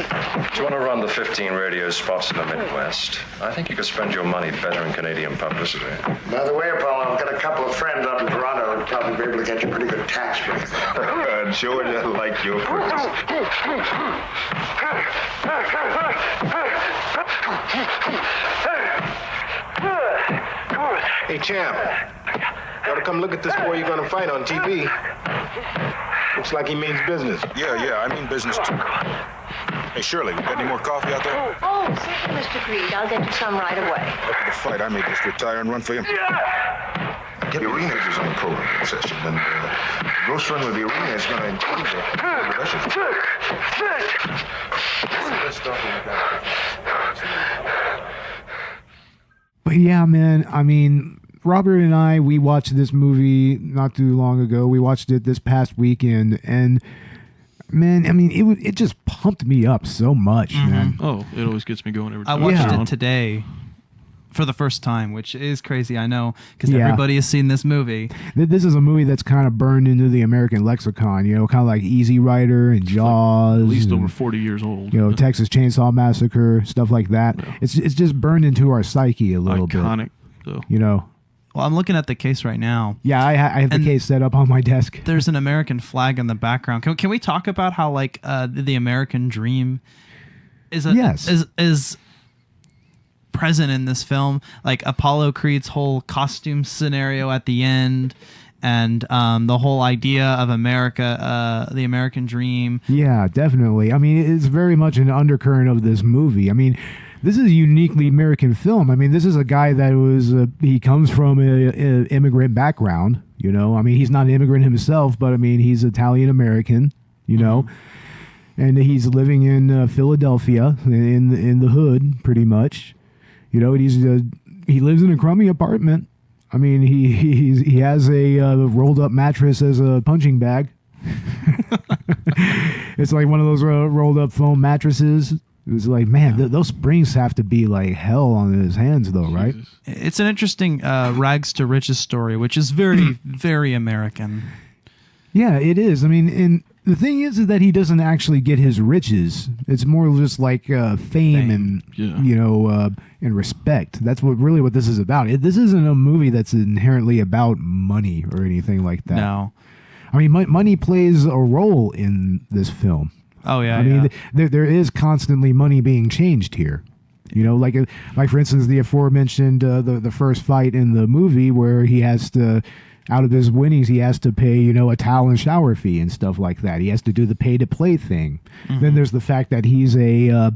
you want to run the 15 radio spots in the Midwest? I think you could spend your money better in Canadian publicity. By the way, Apollo, I've got a couple of friends up in Toronto who'd probably be able to get you a pretty good tax break. George, I like your purpose. Hey, champ. You ought to come look at this boy you're going to fight on TV. Looks like he means business. Yeah, I mean business too. Hey, Shirley, we got any more coffee out there? Oh, certainly, Mr. Creed. I'll get you some right away. After the fight, I may just retire and run for you. Get the arena is on the program session, and gross run with the arena is going to include the Russian. But yeah, man, I mean, Robert and I, we watched this movie not too long ago. We watched it this past weekend, and man, I mean, it just pumped me up so much, man. Oh, it always gets me going every time. I watched it today for the first time, which is crazy, I know, because everybody has seen this movie. This is a movie that's kind of burned into the American lexicon, kind of like Easy Rider and Jaws. At least and, over 40 years old. Texas Chainsaw Massacre, stuff like that. Yeah. It's just burned into our psyche a little bit. Iconic, though. Well, I'm looking at the case right now. Yeah, I have the case set up on my desk. There's an American flag in the background. Can we talk about how the American dream is present in this film, like Apollo Creed's whole costume scenario at the end, and the whole idea of America, the American dream. Yeah, definitely. I mean, it's very much an undercurrent of this movie. I mean, this is a uniquely American film. I mean, this is a guy that was, he comes from an immigrant background, you know. I mean, he's not an immigrant himself, but I mean, he's Italian-American, you know. And he's living in Philadelphia, in the hood, pretty much. You know, he lives in a crummy apartment. I mean, he has a rolled up mattress as a punching bag. It's like one of those rolled up foam mattresses. It's like, man, those springs have to be like hell on his hands, though, right? It's an interesting rags to riches story, which is very, very American. Yeah, it is. I mean, and the thing is that he doesn't actually get his riches. It's more just like fame and you know, and respect. That's what this is about. This isn't a movie that's inherently about money or anything like that. No. I mean, money plays a role in this film. Oh yeah. I mean, there is constantly money being changed here. You know, like for instance, the aforementioned the first fight in the movie where he has to, out of his winnings, he has to pay, you know, a towel and shower fee and stuff like that. He has to do the pay to play thing. Then there's the fact that he's a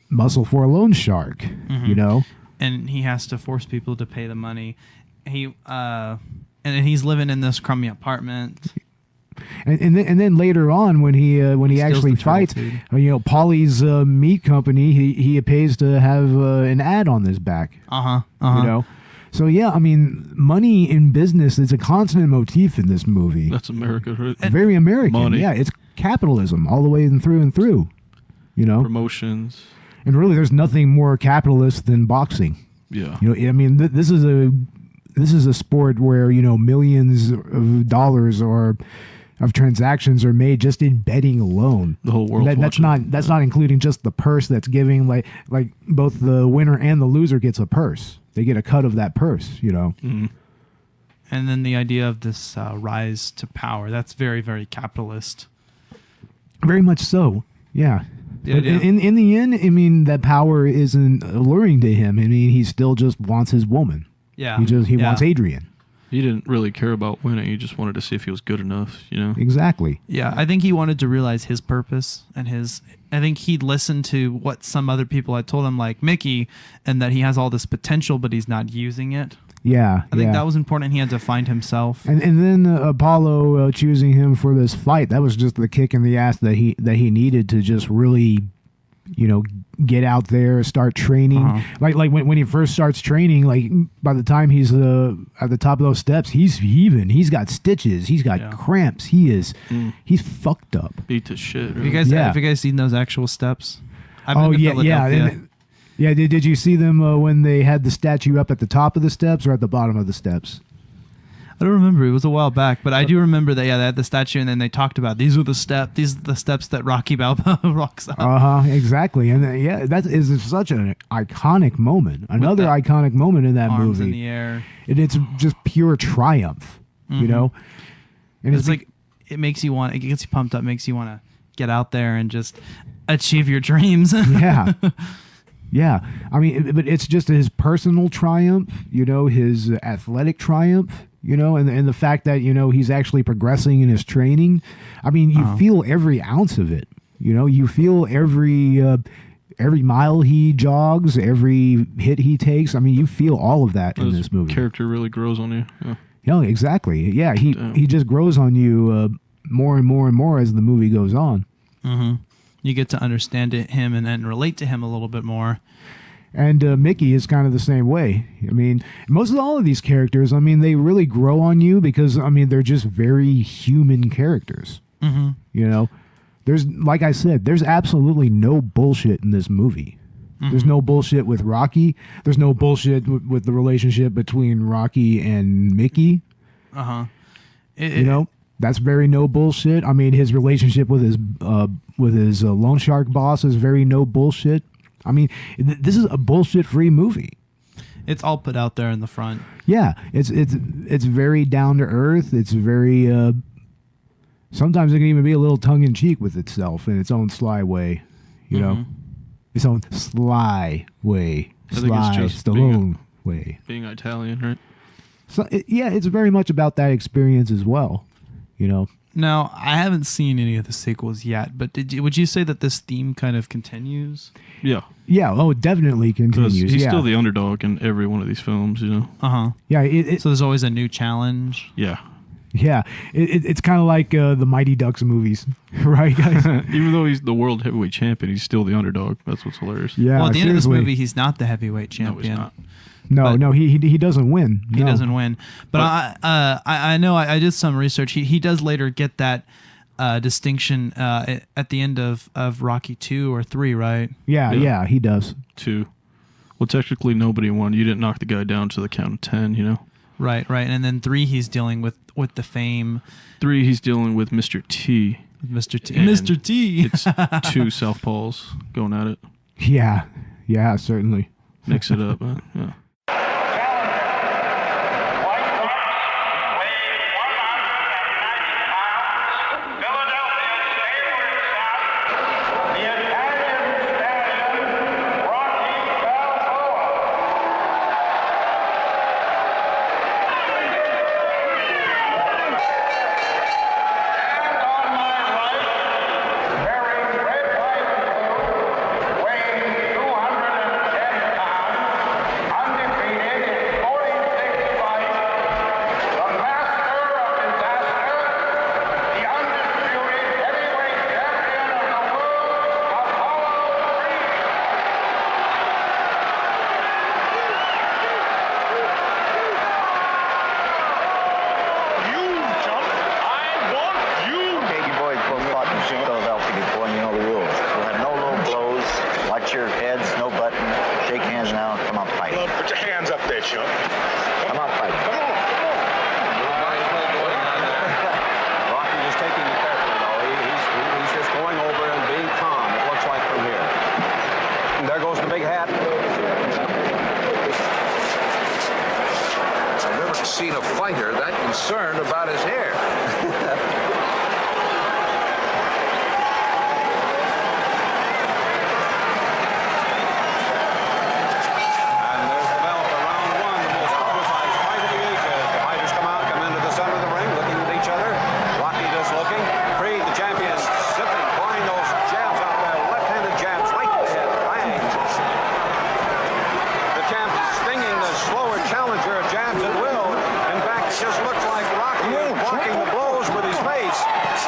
muscle for a loan shark. You know, and he has to force people to pay the money. And he's living in this crummy apartment. And then later on, when he actually fights, you know, Paulie's meat company, he pays to have an ad on his back. You know, so yeah, I mean, money in business is a constant motif in this movie. That's America, right? Very American. Money. Yeah, it's capitalism all the way and through. You know, promotions. And really, there's nothing more capitalist than boxing. Yeah. You know, I mean, this is a sport where, you know, millions of dollars of transactions are made just in betting alone. The whole world. That's not including just the purse that's giving, like both the winner and the loser gets a purse. They get a cut of that purse, you know. And then the idea of this rise to power, that's very, very capitalist. Very much so, yeah. Yeah, but in the end, I mean, that power isn't alluring to him. I mean, he still just wants his woman. Yeah. He wants Adrian. He didn't really care about winning. He just wanted to see if he was good enough, you know? Exactly. Yeah, I think he wanted to realize his purpose and I think he'd listened to what some other people had told him, like Mickey, and that he has all this potential, but he's not using it. Yeah. I think that was important. He had to find himself. And then Apollo choosing him for this fight, that was just the kick in the ass that he needed to just really, you know, get out there, start training. Like when he first starts training, like by the time he's at the top of those steps, he's heaving. He's got stitches. He's got cramps. He's fucked up. Beat to shit. Really. Have you guys seen those actual steps? Yeah. Did you see them when they had the statue up at the top of the steps or at the bottom of the steps? I don't remember. It was a while back, but I do remember that. Yeah, they had the statue, and then they talked about these are the steps that Rocky Balboa rocks on. Exactly, and that is such an iconic moment. Another iconic moment in that arms movie. In the air. It's just pure triumph, you know. And it's like it makes you want. It gets you pumped up. Makes you want to get out there and just achieve your dreams. Yeah. Yeah, I mean, but it's just his personal triumph, you know, his athletic triumph, you know, and the fact that, you know, he's actually progressing in his training. I mean, you feel every ounce of it, you know, you feel every mile he jogs, every hit he takes. I mean, you feel all of that in this movie. Character really grows on you. Yeah, yeah, exactly. Yeah, he just grows on you more and more and more as the movie goes on. You get to understand him and relate to him a little bit more. And Mickey is kind of the same way. I mean, most of all of these characters, I mean, they really grow on you because, I mean, they're just very human characters. You know, there's, like I said, there's absolutely no bullshit in this movie. There's no bullshit with Rocky. There's no bullshit with the relationship between Rocky and Mickey. You know, that's very no bullshit. I mean, his relationship with his loan shark boss is very no bullshit. I mean, this is a bullshit-free movie. It's all put out there in the front. Yeah, it's very down to earth. It's very sometimes it can even be a little tongue in cheek with itself in its own sly way. You know, his own sly way. I think it's Sly just Stallone way. Being Italian, right? So yeah, it's very much about that experience as well. You know. Now, I haven't seen any of the sequels yet, but would you say that this theme kind of continues? Yeah. Yeah. Oh, it definitely continues. He's yeah. still the underdog in every one of these films, you know. Yeah. So there's always a new challenge. Yeah. Yeah, it's kind of like the Mighty Ducks movies, right, guys? Even though he's the world heavyweight champion, he's still the underdog. That's what's hilarious. Yeah, well, at the end of this seriously. movie, he's not the heavyweight champion. No, he's not. No, he doesn't win. He doesn't win. But I know I did some research. He does later get that distinction at the end of Rocky 2 or 3, right? Yeah, he does. 2. Well, technically nobody won. You didn't knock the guy down to the count of 10, you know? Right. And then 3, he's dealing with the fame. 3, he's dealing with Mr. T. Mr. T. And Mr. T. It's 2 southpaws going at it. Yeah, certainly. Mix it up, yeah. Seen a fighter that concerned about his hair. And there's the bell for round 1, the most publicized fight of the ages. The fighters come into the center of the ring, looking at each other. Rocky just looking. Creed, the champion, sipping, pouring those jabs out there, left-handed jabs right to the head. Bang! The champ stinging the slower challenger, jabs at will. It just looks like Rocky is blocking the blows with his face.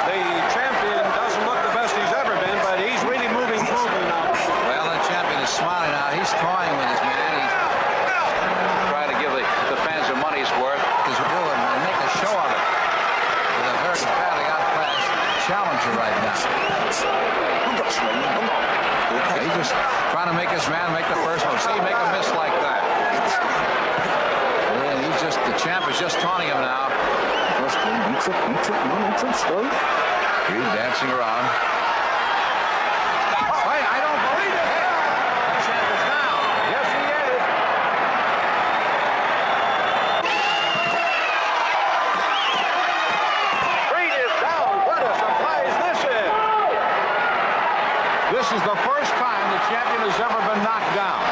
The champion doesn't look the best he's ever been, but he's really moving smoothly now. Well, the champion is smiling now. He's toying with his man. He's trying to give the fans their money's worth. Because we're doing and make a show of it. With a very badly outclassed challenger right now. He's just trying to make his man make the first one. See, make a miss like that. The champ is just taunting him now. Creed dancing around. Wait, I don't believe it. The champ is down. Yes, he is. Creed is down. What a surprise this is. This is the first time the champion has ever been knocked down.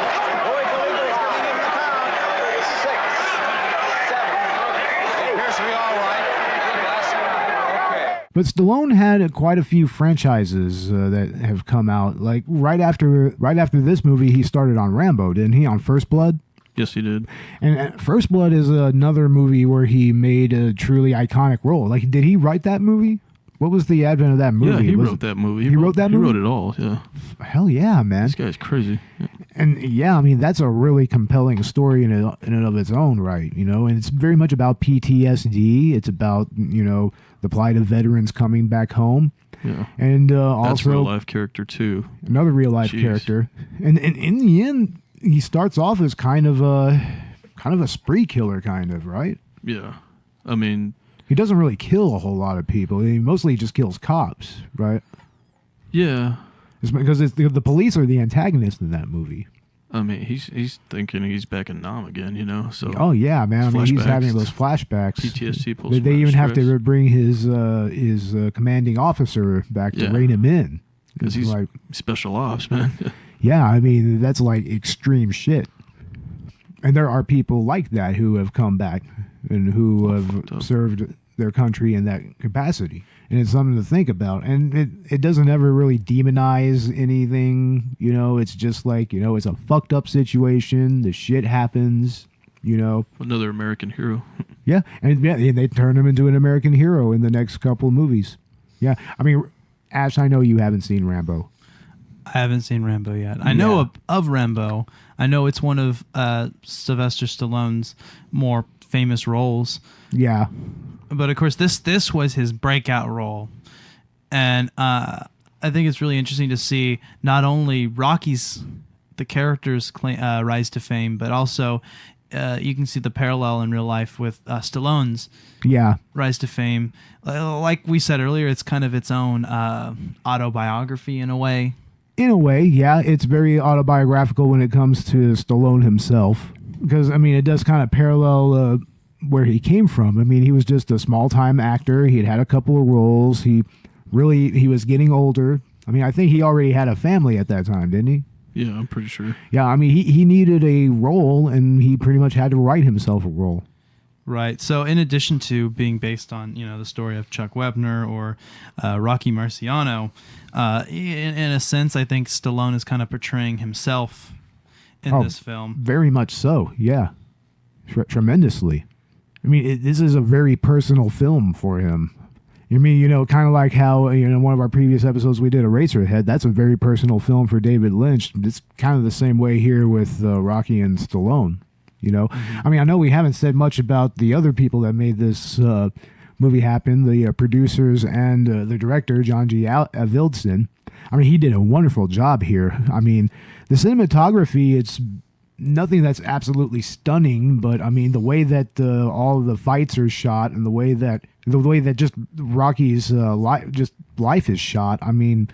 But Stallone had quite a few franchises that have come out. Like right after this movie, he started on Rambo, didn't he? On First Blood. Yes, he did. And First Blood is another movie where he made a truly iconic role. Like, did he write that movie? What was the advent of that movie? Yeah, he wrote that movie. He wrote that movie? He wrote it all, yeah. Hell yeah, man. This guy's crazy. Yeah. And yeah, I mean, that's a really compelling story in and of its own right, you know, and it's very much about PTSD. It's about, you know, the plight of veterans coming back home. Yeah. And that's also real life character too. Another real life character. And in the end, he starts off as kind of a spree killer, kind of, right? Yeah. I mean, he doesn't really kill a whole lot of people. He mostly just kills cops, right? Yeah. It's because the police are the antagonists in that movie. I mean, he's thinking he's back in Nam again, you know. So. Oh yeah, man. I mean, he's having those flashbacks. PTSD post. They even have to bring his commanding officer back to rein him in because he's like special ops, man. Yeah, I mean, that's like extreme shit. And there are people like that who have come back and who have served their country in that capacity. And it's something to think about. And it doesn't ever really demonize anything, you know. It's just like, you know, it's a fucked up situation. The shit happens, you know. Another American hero. Yeah, and they turn him into an American hero in the next couple of movies. Yeah, I mean, Ash, I know you haven't seen Rambo. I haven't seen Rambo yet. I know of Rambo. I know it's one of Sylvester Stallone's more famous roles. Yeah. But of course, this was his breakout role. And I think it's really interesting to see not only Rocky's, the character's rise to fame, but also you can see the parallel in real life with Stallone's rise to fame. Like we said earlier, it's kind of its own autobiography in a way. In a way, yeah. It's very autobiographical when it comes to Stallone himself. Because, I mean, it does kind of parallel where he came from. I mean, he was just a small-time actor. He had a couple of roles. He was getting older. I mean, I think he already had a family at that time, didn't he? Yeah, I'm pretty sure. Yeah, I mean, he needed a role, and he pretty much had to write himself a role. Right. So in addition to being based on, you know, the story of Chuck Webner or Rocky Marciano, in a sense, I think Stallone is kind of portraying himself in this film. Very much so, yeah. Tremendously. I mean, this is a very personal film for him. I mean, you know, kind of like how, you know, one of our previous episodes we did, Eraserhead, that's a very personal film for David Lynch. It's kind of the same way here with Rocky and Stallone, you know. I mean, I know we haven't said much about the other people that made this movie happen, the producers and the director, John G. Avildsen. I mean, he did a wonderful job here. I mean, the cinematography, it's nothing that's absolutely stunning, but I mean, the way that all of the fights are shot and the way that just Rocky's life is shot, I mean,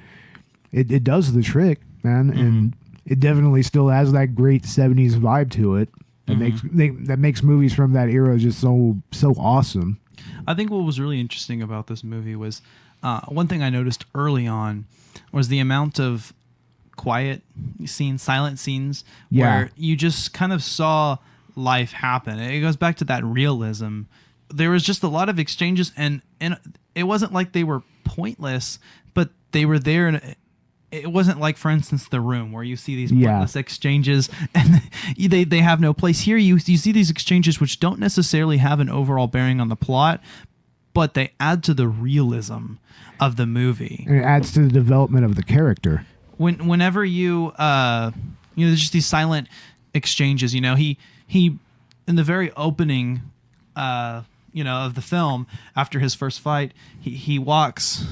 it does the trick, man. And it definitely still has that great 70s vibe to it. That makes movies from that era just so awesome. I think what was really interesting about this movie was one thing I noticed early on was the amount of quiet scenes, silent scenes, where you just kind of saw life happen. It goes back to that realism. There was just a lot of exchanges, and it wasn't like they were pointless, but they were there, and it wasn't like, for instance, The Room, where you see these pointless exchanges and they have no place. Here you see these exchanges which don't necessarily have an overall bearing on the plot, but they add to the realism of the movie. And it adds to the development of the character. Whenever there's just these silent exchanges. You know, he in the very opening, of the film, after his first fight, he walks,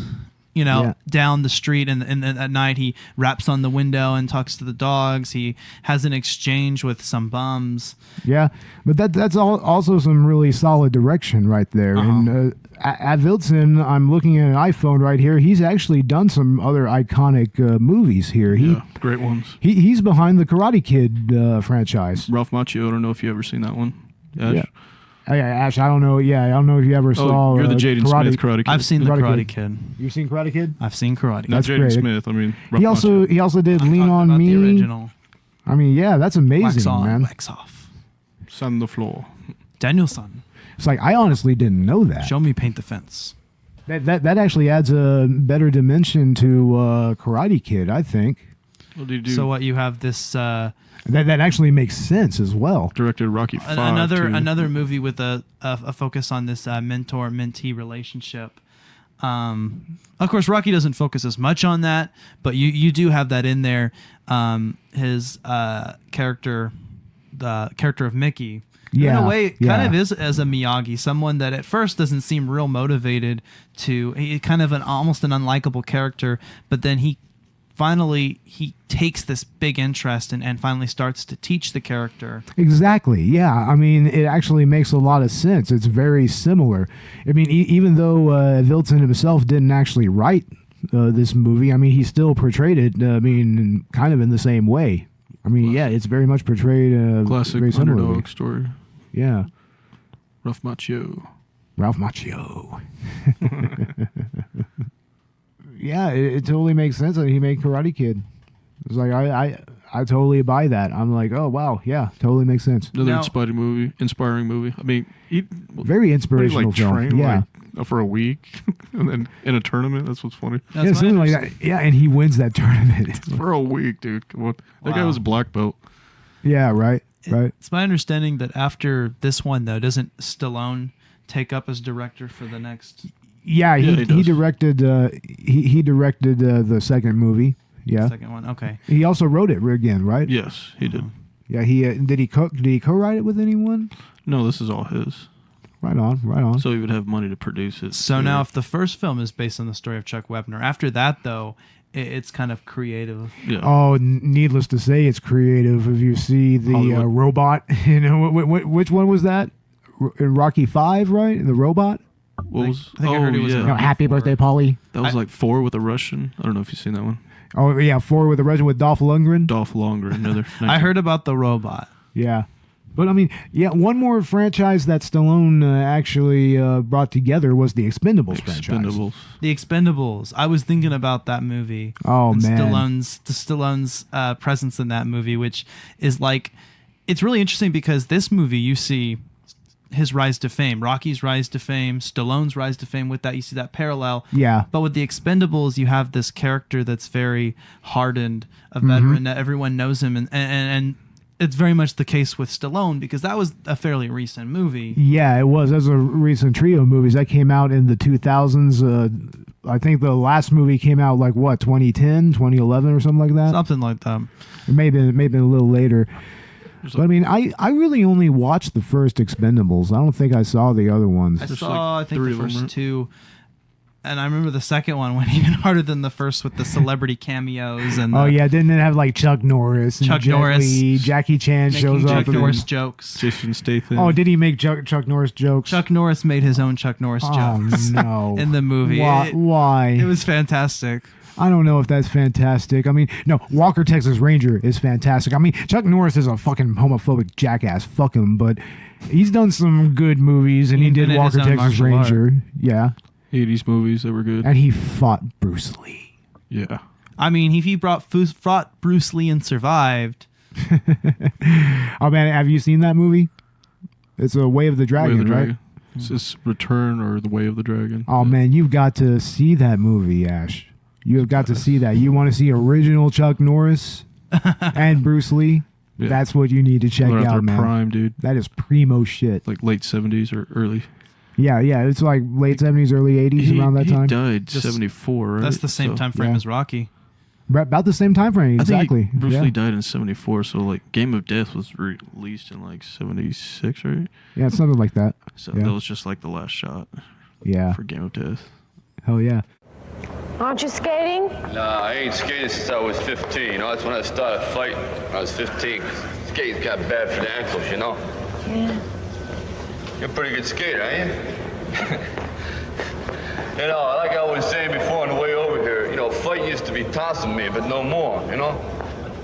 down the street, and at night he raps on the window and talks to the dogs. He has an exchange with some bums. Yeah, but that's also some really solid direction right there. And Avildsen, I'm looking at an iPhone right here. He's actually done some other iconic movies here. Great ones. He's behind the Karate Kid franchise. Ralph Macchio. I don't know if you ever seen that one. Ash? Yeah. Ash, I don't know. Yeah, I don't know if you ever saw. You're the Jaden Smith Karate Kid. I've seen the Karate Kid. You've seen Karate Kid? I've seen Karate Kid. Not Jaden Smith. I mean, Ralph he also did Lean on Me. The original. I mean, yeah, that's amazing, wax on, man. Wax off. Sun the floor. Danielson. It's like, I honestly didn't know that. Show me paint the fence. That actually adds a better dimension to Karate Kid, I think. What do you do? So what you have this. That actually makes sense as well. Directed Rocky V. Another movie with a focus on this mentor-mentee relationship. Of course, Rocky doesn't focus as much on that, but you do have that in there. His character, the character of Mickey, in a way, kind of is as a Miyagi, someone that at first doesn't seem real motivated to. He kind of almost an unlikable character, but then he takes this big interest and finally starts to teach the character. Exactly. Yeah. I mean, it actually makes a lot of sense. It's very similar. I mean, even though Avildsen himself didn't actually write this movie, I mean, he still portrayed it, kind of in the same way. I mean, it's very much portrayed classic very similarly. Underdog story. Yeah. Ralph Macchio. Yeah, it totally makes sense that he made Karate Kid. It's like I totally buy that. I'm like, oh wow, yeah, totally makes sense. Another inspiring movie. I mean, very inspirational film. Train, yeah, for a week, and then in a tournament. That's what's funny. Yeah, something like that. Yeah, and he wins that tournament for a week, dude. Come on, that guy was a black belt. Yeah, right. It's my understanding that after this one, though, doesn't Stallone take up as director for the next? Yeah, he directed. He directed the second movie. Yeah, second one. Okay. He also wrote it again, right? Yes, he did. Yeah, he did he co-write it with anyone? No, this is all his. Right on. So he would have money to produce it. So now, if the first film is based on the story of Chuck Webner, after that though, it's kind of creative. Yeah. Oh, needless to say, it's creative. If you see the robot, which one was that? In Rocky V, right? The robot. What was? I think I heard it was. Happy birthday, Polly. That was like 4 with a Russian. I don't know if you've seen that one. Oh yeah, 4 with a Russian with Dolph Lundgren. Another. I heard about the robot. Yeah. But I mean, one more franchise that Stallone actually brought together was the Expendables franchise. The Expendables. I was thinking about that movie. Oh man, Stallone's presence in that movie, which is like, it's really interesting because this movie you see his rise to fame, Rocky's rise to fame, Stallone's rise to fame. With that, you see that parallel. Yeah. But with the Expendables, you have this character that's very hardened, a veteran that everyone knows him, and it's very much the case with Stallone because that was a fairly recent movie. Yeah, it was. That was a recent trio of movies that came out in the 2000s. I think the last movie came out like what, 2010, 2011 or something like that? Something like that. It may have been a little later. But I mean, I really only watched the first Expendables. I don't think I saw the other ones. I saw, I think, the first 2. And I remember the second one went even harder than the first with the celebrity cameos. And didn't it have like Chuck Norris? And Jackie Chan shows up. Chuck Norris jokes. Jason Statham. Oh, did he make Chuck Norris jokes? Chuck Norris made his own Chuck Norris jokes. No. In the movie. Why? It was fantastic. I don't know if that's fantastic. I mean, no, Walker, Texas Ranger is fantastic. I mean, Chuck Norris is a fucking homophobic jackass. Fuck him. But he's done some good movies, and he did Walker, Texas Ranger. Yeah. 80s movies that were good. And he fought Bruce Lee. Yeah. I mean, if he fought Bruce Lee and survived. Oh, man, have you seen that movie? It's a Way of the Dragon, right? It's this Return or The Way of the Dragon. Oh, man, you've got to see that movie, Ash. You have got to see that. You want to see original Chuck Norris and Bruce Lee? Yeah. That's what you need to check out, man. Prime, dude. That is primo shit. Like late 70s or early. Yeah, it's like late 70s, early 80s, around that time. He died 74, right? That's the same time frame as Rocky. About the same time frame, exactly. Bruce Lee died in 74, so like Game of Death was released in like 76, right? Yeah, something like that. So that was just like the last shot. Yeah. For Game of Death. Hell yeah. Aren't you skating? Nah, I ain't skated since I was 15. You know, that's when I started fighting. When I was 15. Skating's kind of bad for the ankles, you know? Yeah. You're a pretty good skater, ain't you? You know, like I was saying before on the way over here, you know, fight used to be tossing me, but no more, you know?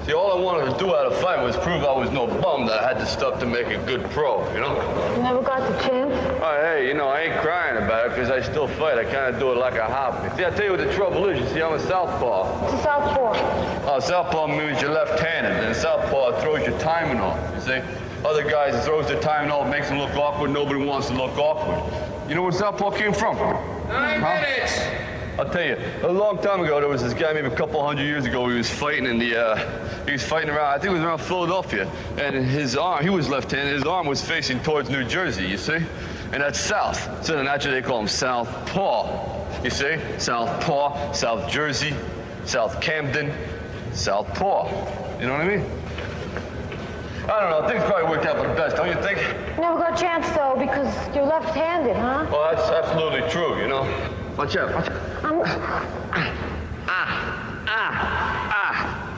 See, all I wanted to do out of fight was prove I was no bum, that I had the stuff to make a good pro, you know? You never got the chance? Oh, hey, you know, I ain't crying about it because I still fight. I kind of do it like a hobby. See, I tell you what the trouble is. You see, I'm a southpaw. What's a southpaw? Oh, southpaw means you're left-handed, and southpaw throws your timing off, you see? Other guys, it throws their timing off, makes them look awkward. Nobody wants to look awkward. You know where southpaw came from? 9 minutes! I'll tell you, a long time ago, there was this guy, maybe a couple hundred years ago, he was fighting in the, he was fighting around, I think it was around Philadelphia, and his arm, he was left-handed, his arm was facing towards New Jersey, you see? And that's south. So naturally they call him Southpaw, you see? Southpaw, South Jersey, South Camden, Southpaw. You know what I mean? I don't know, things probably worked out for the best, don't you think? Never got a chance, though, because you're left-handed, huh? Well, that's absolutely true, you know? Watch out, watch out.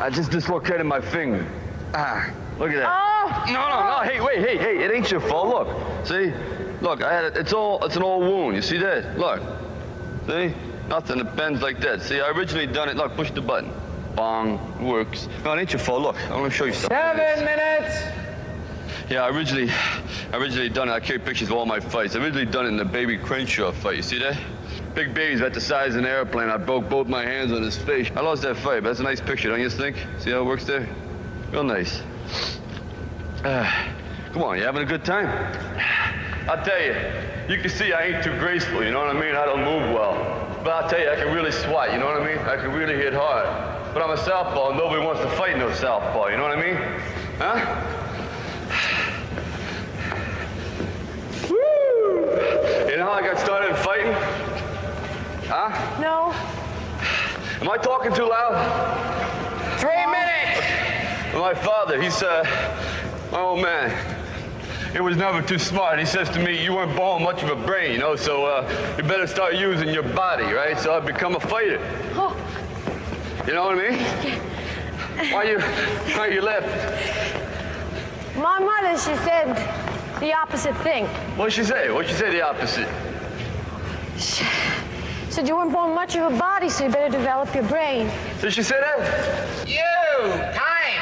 I just dislocated my finger. Look at that. Oh! No, hey, wait, hey, it ain't your fault, look. See? Look, I had it, it's an old wound, you see that? Look. See? Nothing, it bends like that. See, I originally done it, look, push the button. Bong, works. No, it ain't your fault, look, I'm gonna show you something. 7 minutes! Yeah, I originally done it, I carry pictures of all my fights. I originally done it in the Baby Crenshaw fight, you see that? Big baby's about the size of an airplane. I broke both my hands on his face. I lost that fight, but that's a nice picture, don't you think? See how it works there? Real nice. Come on, you having a good time? I'll tell you, you can see I ain't too graceful, you know what I mean? I don't move well. But I'll tell you, I can really swat, you know what I mean? I can really hit hard. But I'm a southpaw, and nobody wants to fight no southpaw, you know what I mean? Huh? Woo! You know how I got started fighting? Huh? No. Am I talking too loud? 3 minutes! Well, my father, he's, my old man. He was never too smart. He says to me, you weren't born much of a brain, you know, so you better start using your body, right? So I've become a fighter. Oh. You know what I mean? Why you laughing? My mother, she said the opposite thing. What'd she say? What'd she say the opposite? She said you weren't born much of a body, so you better develop your brain. Did she say that? You! Time!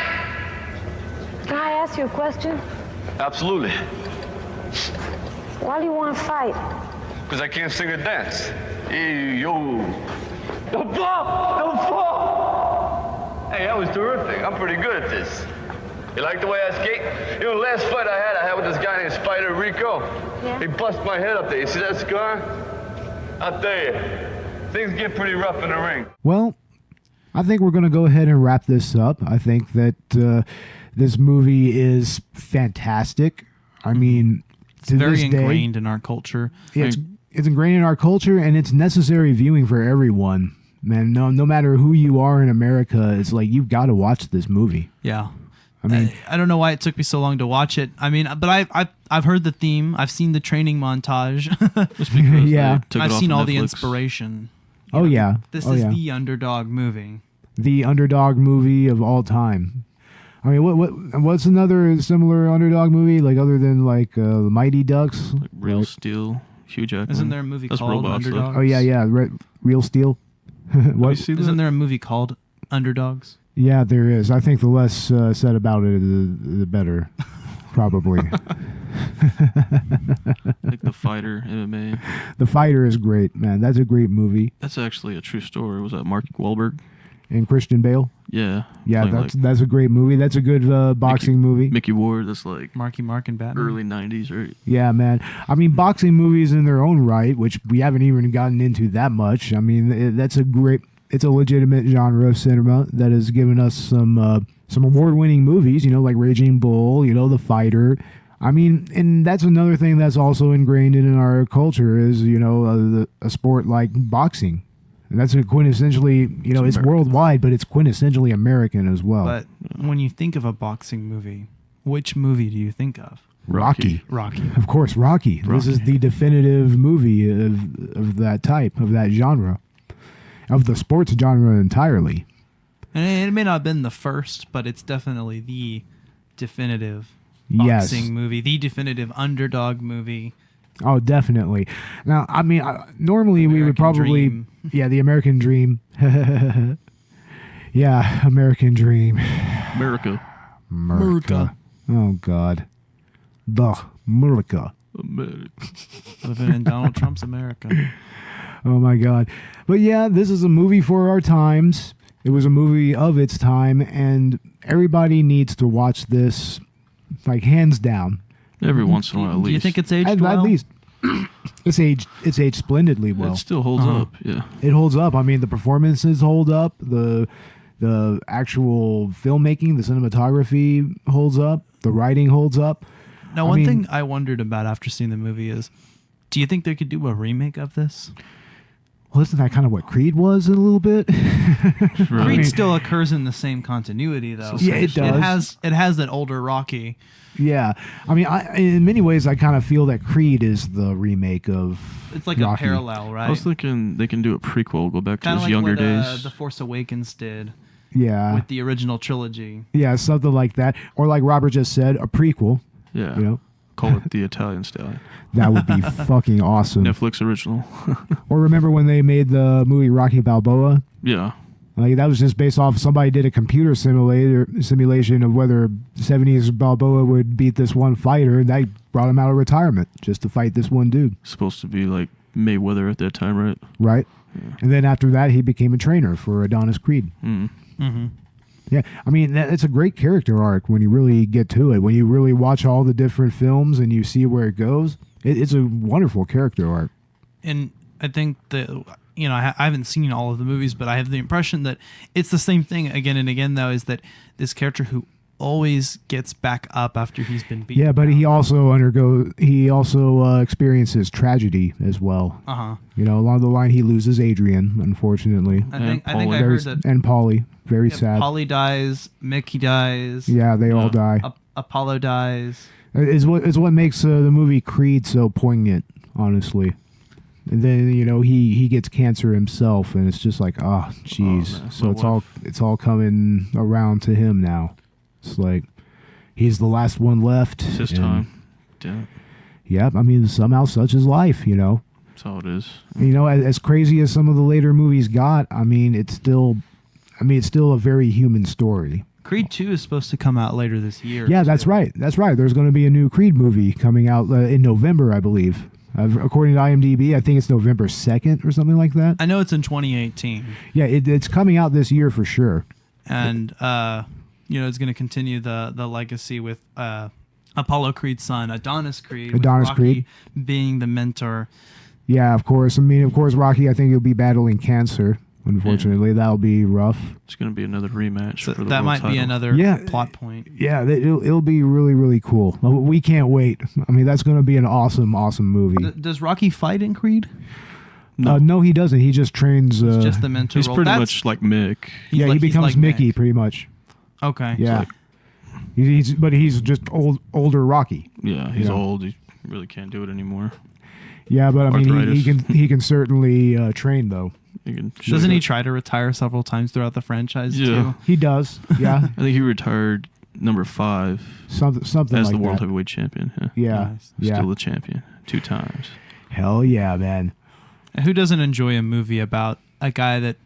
Can I ask you a question? Absolutely. Why do you want to fight? Because I can't sing or dance. Hey, yo. Don't fall! Don't fall! Hey, that was terrific. I'm pretty good at this. You like the way I skate? You know, the last fight I had with this guy named Spider Rico. Yeah. He busted my head up there. You see that scar? I'll tell you, things get pretty rough in the ring. Well, I think we're going to go ahead and wrap this up. I think that this movie is fantastic. I mean, to very this day, ingrained in our culture. It's ingrained in our culture, and it's necessary viewing for everyone. Man, no matter who you are in America, it's like you've got to watch this movie. Yeah. I mean, I don't know why it took me so long to watch it. I mean, but I've heard the theme. I've seen the training montage. Just because yeah, I've seen all the Netflix. inspiration. Oh yeah, This is the underdog movie. The underdog movie of all time. I mean, what's another similar underdog movie like other than like Mighty Ducks? Like Real Steel, Hugh Jackman. Isn't there a movie That's called robots, though. Underdogs? Oh yeah, Real Steel. What? Isn't there a movie called Underdogs? Yeah, there is. I think the less said about it, the better, probably. Like The Fighter, MMA. The Fighter is great, man. That's a great movie. That's actually a true story. Was that Mark Wahlberg? And Christian Bale. Yeah. Yeah, that's a great movie. That's a good boxing movie. Mickey Ward. That's like Marky Mark and Batman. early '90s, right? Yeah, man. I mean, boxing movies in their own right, which we haven't even gotten into that much. I mean, it's a legitimate genre of cinema that has given us some award-winning movies, you know, like Raging Bull, you know, The Fighter. I mean, and that's another thing that's also ingrained in our culture is, you know, a sport like boxing. And that's a quintessentially, you know, it's worldwide, but it's quintessentially American as well. But when you think of a boxing movie, which movie do you think of? Rocky. Of course, Rocky. This is the definitive movie of that type, of that genre, of the sports genre entirely. And it may not have been the first, but it's definitely the definitive boxing movie, the definitive underdog movie. Oh, definitely. Now, I mean, normally we would probably... Dream. Yeah, the American Dream. Yeah, American Dream. America. Oh, God. The America. Living in Donald Trump's America. Oh, my God. But yeah, this is a movie for our times. It was a movie of its time, and everybody needs to watch this, like, hands down. Every once in a while, at least. Do you think it's aged At well? least. It's aged splendidly well. It still holds up, yeah. It holds up. I mean, the performances hold up. The actual filmmaking, the cinematography holds up. The writing holds up. Now, one thing I wondered about after seeing the movie is, do you think they could do a remake of this? Well, isn't that kind of what Creed was in a little bit? Creed still occurs in the same continuity, though. Yeah, it does. It has that older Rocky. Yeah, I mean, in many ways, I kind of feel that Creed is the remake of. It's like Rocky. a parallel, right? I was thinking they can do a prequel, go back to Kinda his like younger what, days. The Force Awakens did. Yeah. With the original trilogy. Yeah, something like that, or like Robert just said, a prequel. Yeah. You know, call it the Italian Stallion. That would be fucking awesome. Netflix original. Or remember when they made the movie Rocky Balboa? Yeah. Like that was just based off somebody did a computer simulation of whether 70s Balboa would beat this one fighter, and they brought him out of retirement just to fight this one dude. Supposed to be like Mayweather at that time, right? Right. Yeah. And then after that, he became a trainer for Adonis Creed. Mm-hmm. Yeah, I mean, it's a great character arc when you really get to it. When you really watch all the different films and you see where it goes, it's a wonderful character arc. And I think that, I haven't seen all of the movies, but I have the impression that it's the same thing again and again, though, is that this character who always gets back up after he's been beaten. Yeah, but he also experiences tragedy as well. Along the line, he loses Adrian, unfortunately. I think I heard that. And Paulie, very sad. Paulie dies, Mickey dies. Yeah, they all die. Apollo dies. It's what makes the movie Creed so poignant, honestly. And then he gets cancer himself, and it's just like, oh, jeez. So it's all coming around to him now. It's like he's the last one left. It's his time. Yeah. Yeah, I mean, somehow such is life, That's all it is. As crazy as some of the later movies got, I mean, it's still a very human story. Creed 2 is supposed to come out later this year. Yeah, that's right. That's right. There's going to be a new Creed movie coming out in November, I believe. According to IMDb, I think it's November 2nd or something like that. I know it's in 2018. Yeah, it's coming out this year for sure. And, it's going to continue the legacy with Apollo Creed's son, Adonis Creed. Adonis Creed. Being the mentor. Yeah, of course. I mean, of course, Rocky, I think he'll be battling cancer. Unfortunately, that'll be rough. It's going to be another rematch. So for the that world might title. be another plot point. Yeah, it'll be really, really cool. We can't wait. I mean, that's going to be an awesome, awesome movie. Does Rocky fight in Creed? No, he doesn't. He just trains. He's just the mentor. He's pretty much like Mick. Yeah, he becomes like Mickey, pretty much. Okay. Yeah. But he's just older Rocky. Yeah, he's old. He really can't do it anymore. Yeah, but I mean, he can certainly train though. Doesn't he try to retire several times throughout the franchise? Yeah, too? He does. Yeah, I think he retired number 5. Something as like the world that. heavyweight champion. Yeah, Still the champion 2 times. Hell yeah, man! And who doesn't enjoy a movie about a guy that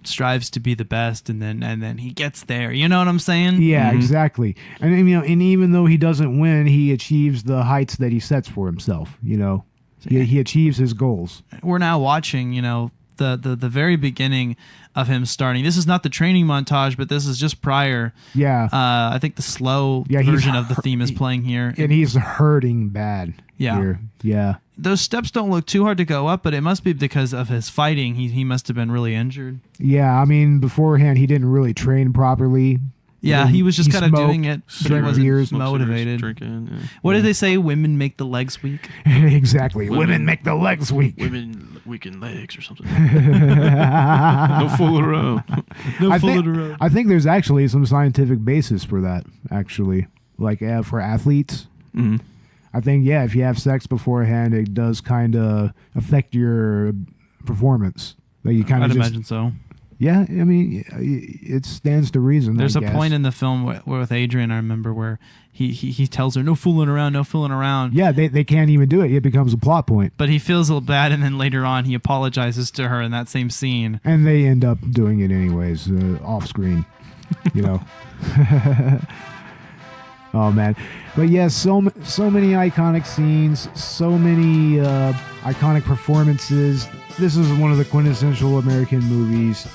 strives to be the best and then he gets there? You know what I'm saying? Yeah, exactly. And and even though he doesn't win, he achieves the heights that he sets for himself. He achieves his goals. We're now watching, the very beginning of him starting. This is not the training montage, but this is just prior. Yeah. I think the slow version of the theme is playing here. And he's hurting bad. Yeah. Here. Yeah. Those steps don't look too hard to go up, but it must be because of his fighting. He must have been really injured. Yeah, I mean, beforehand, he didn't really train properly. Yeah, he was just kind of doing it, but he wasn't motivated. Drinking, What did they say? Women make the legs weak? Exactly. Women make the legs weak. Women weaken legs or something. No fooling around. I think there's actually some scientific basis for that, actually. Like for athletes. Mm-hmm. I think, if you have sex beforehand, it does kind of affect your performance. Like you kind of imagine so. Yeah, I mean, it stands to reason. There's a point in the film where with Adrian, I remember, where he tells her, no fooling around, no fooling around. Yeah, they can't even do it. It becomes a plot point. But he feels a little bad, and then later on, he apologizes to her in that same scene. And they end up doing it anyways, off screen, Oh, man. But yes, so many iconic scenes, so many iconic performances. This is one of the quintessential American movies.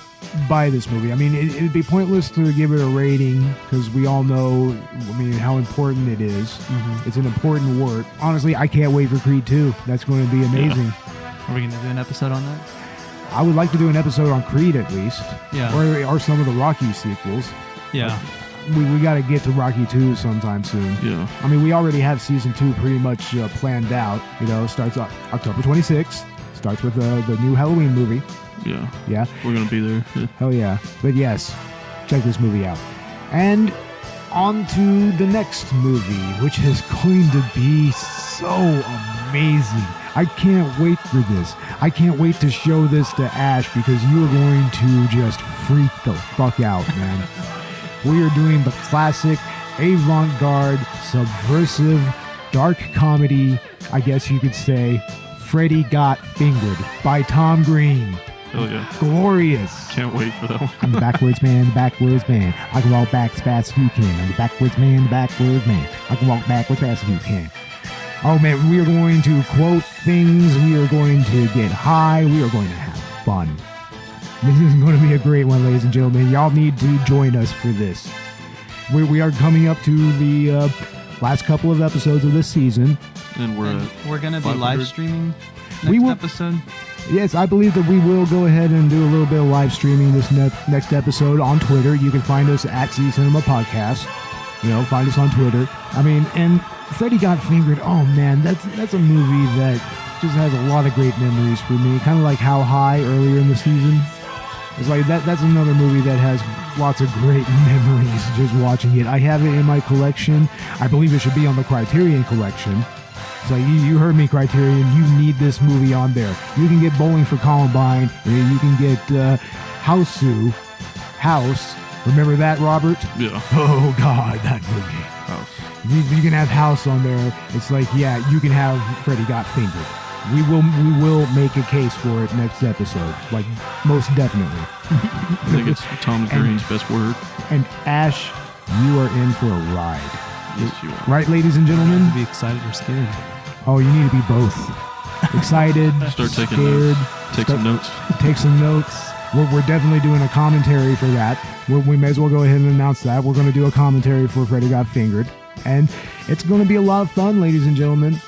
By this movie, I mean, it'd be pointless to give it a rating because we all know, how important it is. Mm-hmm. It's an important work. Honestly, I can't wait for Creed 2. That's going to be amazing. Yeah. Are we going to do an episode on that? I would like to do an episode on Creed at least. Yeah. Or some of the Rocky sequels. Yeah. We got to get to Rocky 2 sometime soon. Yeah. I mean, we already have season 2 pretty much planned out. Starts October 26th. Starts with the new Halloween movie. Yeah. Yeah. We're going to be there. Yeah. Hell yeah. But yes, check this movie out. And on to the next movie, which is going to be so amazing. I can't wait for this. I can't wait to show this to Ash because you are going to just freak the fuck out, man. We are doing the classic, avant-garde, subversive, dark comedy, I guess you could say, Freddy Got Fingered by Tom Green. Oh yeah. Glorious. Can't wait for that one. I'm the backwards man, I can walk back as fast as you can. I'm the backwards man, I can walk backwards fast as you can. Oh man, we are going to quote things. We are going to get high. We are going to have fun. This is going to be a great one, ladies and gentlemen. Y'all need to join us for this. We are coming up to the last couple of episodes of this season. And we're going to be live streaming next episode. Yes, I believe that we will go ahead and do a little bit of live streaming this next episode on Twitter. You can find us at Z Cinema Podcast. Find us on Twitter. I mean, and Freddy Got Fingered. Oh man, that's a movie that just has a lot of great memories for me. Kind of like How High earlier in the season. It's like that's another movie that has lots of great memories just watching it. I have it in my collection. I believe it should be on the Criterion collection. So you heard me, Criterion. You need this movie on there. You can get Bowling for Columbine. You can get House. Remember that, Robert? Yeah. Oh God, that movie. House. You can have House on there. It's like, yeah, you can have Freddy Got Fingered. We will make a case for it next episode. Like, most definitely. I think it's Tom Green's best word. And Ash, you are in for a ride. Yes, you are. Right, ladies and gentlemen? To be excited or scared. Oh, you need to be both. Excited, Start taking scared. notes. Take some notes. Take some notes. We're definitely doing a commentary for that. We may as well go ahead and announce that. We're going to do a commentary for Freddy Got Fingered. And it's going to be a lot of fun, ladies and gentlemen.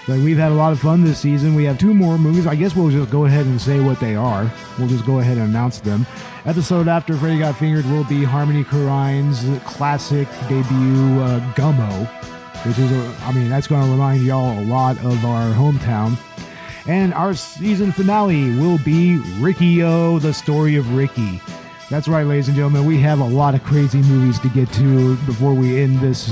Like, we've had a lot of fun this season. We have 2 more movies. I guess we'll just go ahead and say what they are. We'll just go ahead and announce them. Episode after Freddy Got Fingered will be Harmony Korine's classic debut, Gummo, which is, that's going to remind y'all a lot of our hometown. And our season finale will be Ricky-O, the story of Ricky. That's right, ladies and gentlemen. We have a lot of crazy movies to get to before we end this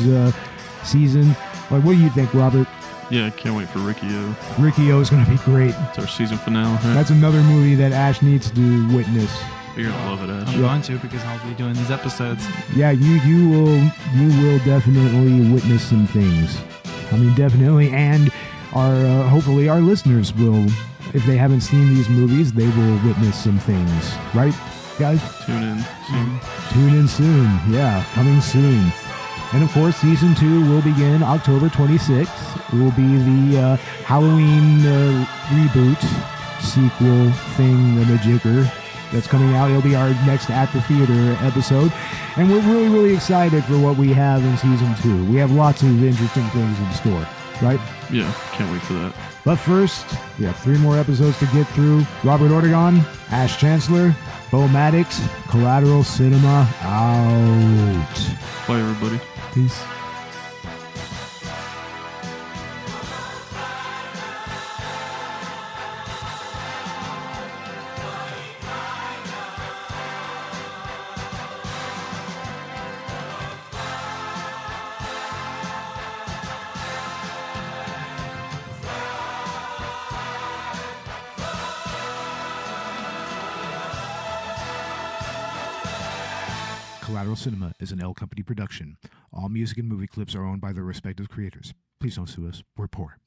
season. Like, what do you think, Robert? Yeah, I can't wait for Ricky-O. Ricky-O is going to be great. It's our season finale. Right? That's another movie that Ash needs to witness. You're going to love it, Ash. I'm going to, because I'll be doing these episodes. Yeah, you will definitely witness some things. Definitely. And hopefully our listeners will, if they haven't seen these movies, they will witness some things. Right, guys? Tune in soon. Tune in soon. Yeah, coming soon. And of course, season 2 will begin October 26th. It will be the Halloween reboot sequel thing-a-majigger that's coming out. It'll be our next At the Theater episode. And we're really, really excited for what we have in season 2. We have lots of interesting things in store, right? Yeah, can't wait for that. But first, we have 3 more episodes to get through. Robert Ortegon, Ash Chancellor, Beau Maddox, Collateral Cinema, out. Bye, everybody. Peace. Collateral Cinema is an L Company production. All music and movie clips are owned by their respective creators. Please don't sue us. We're poor.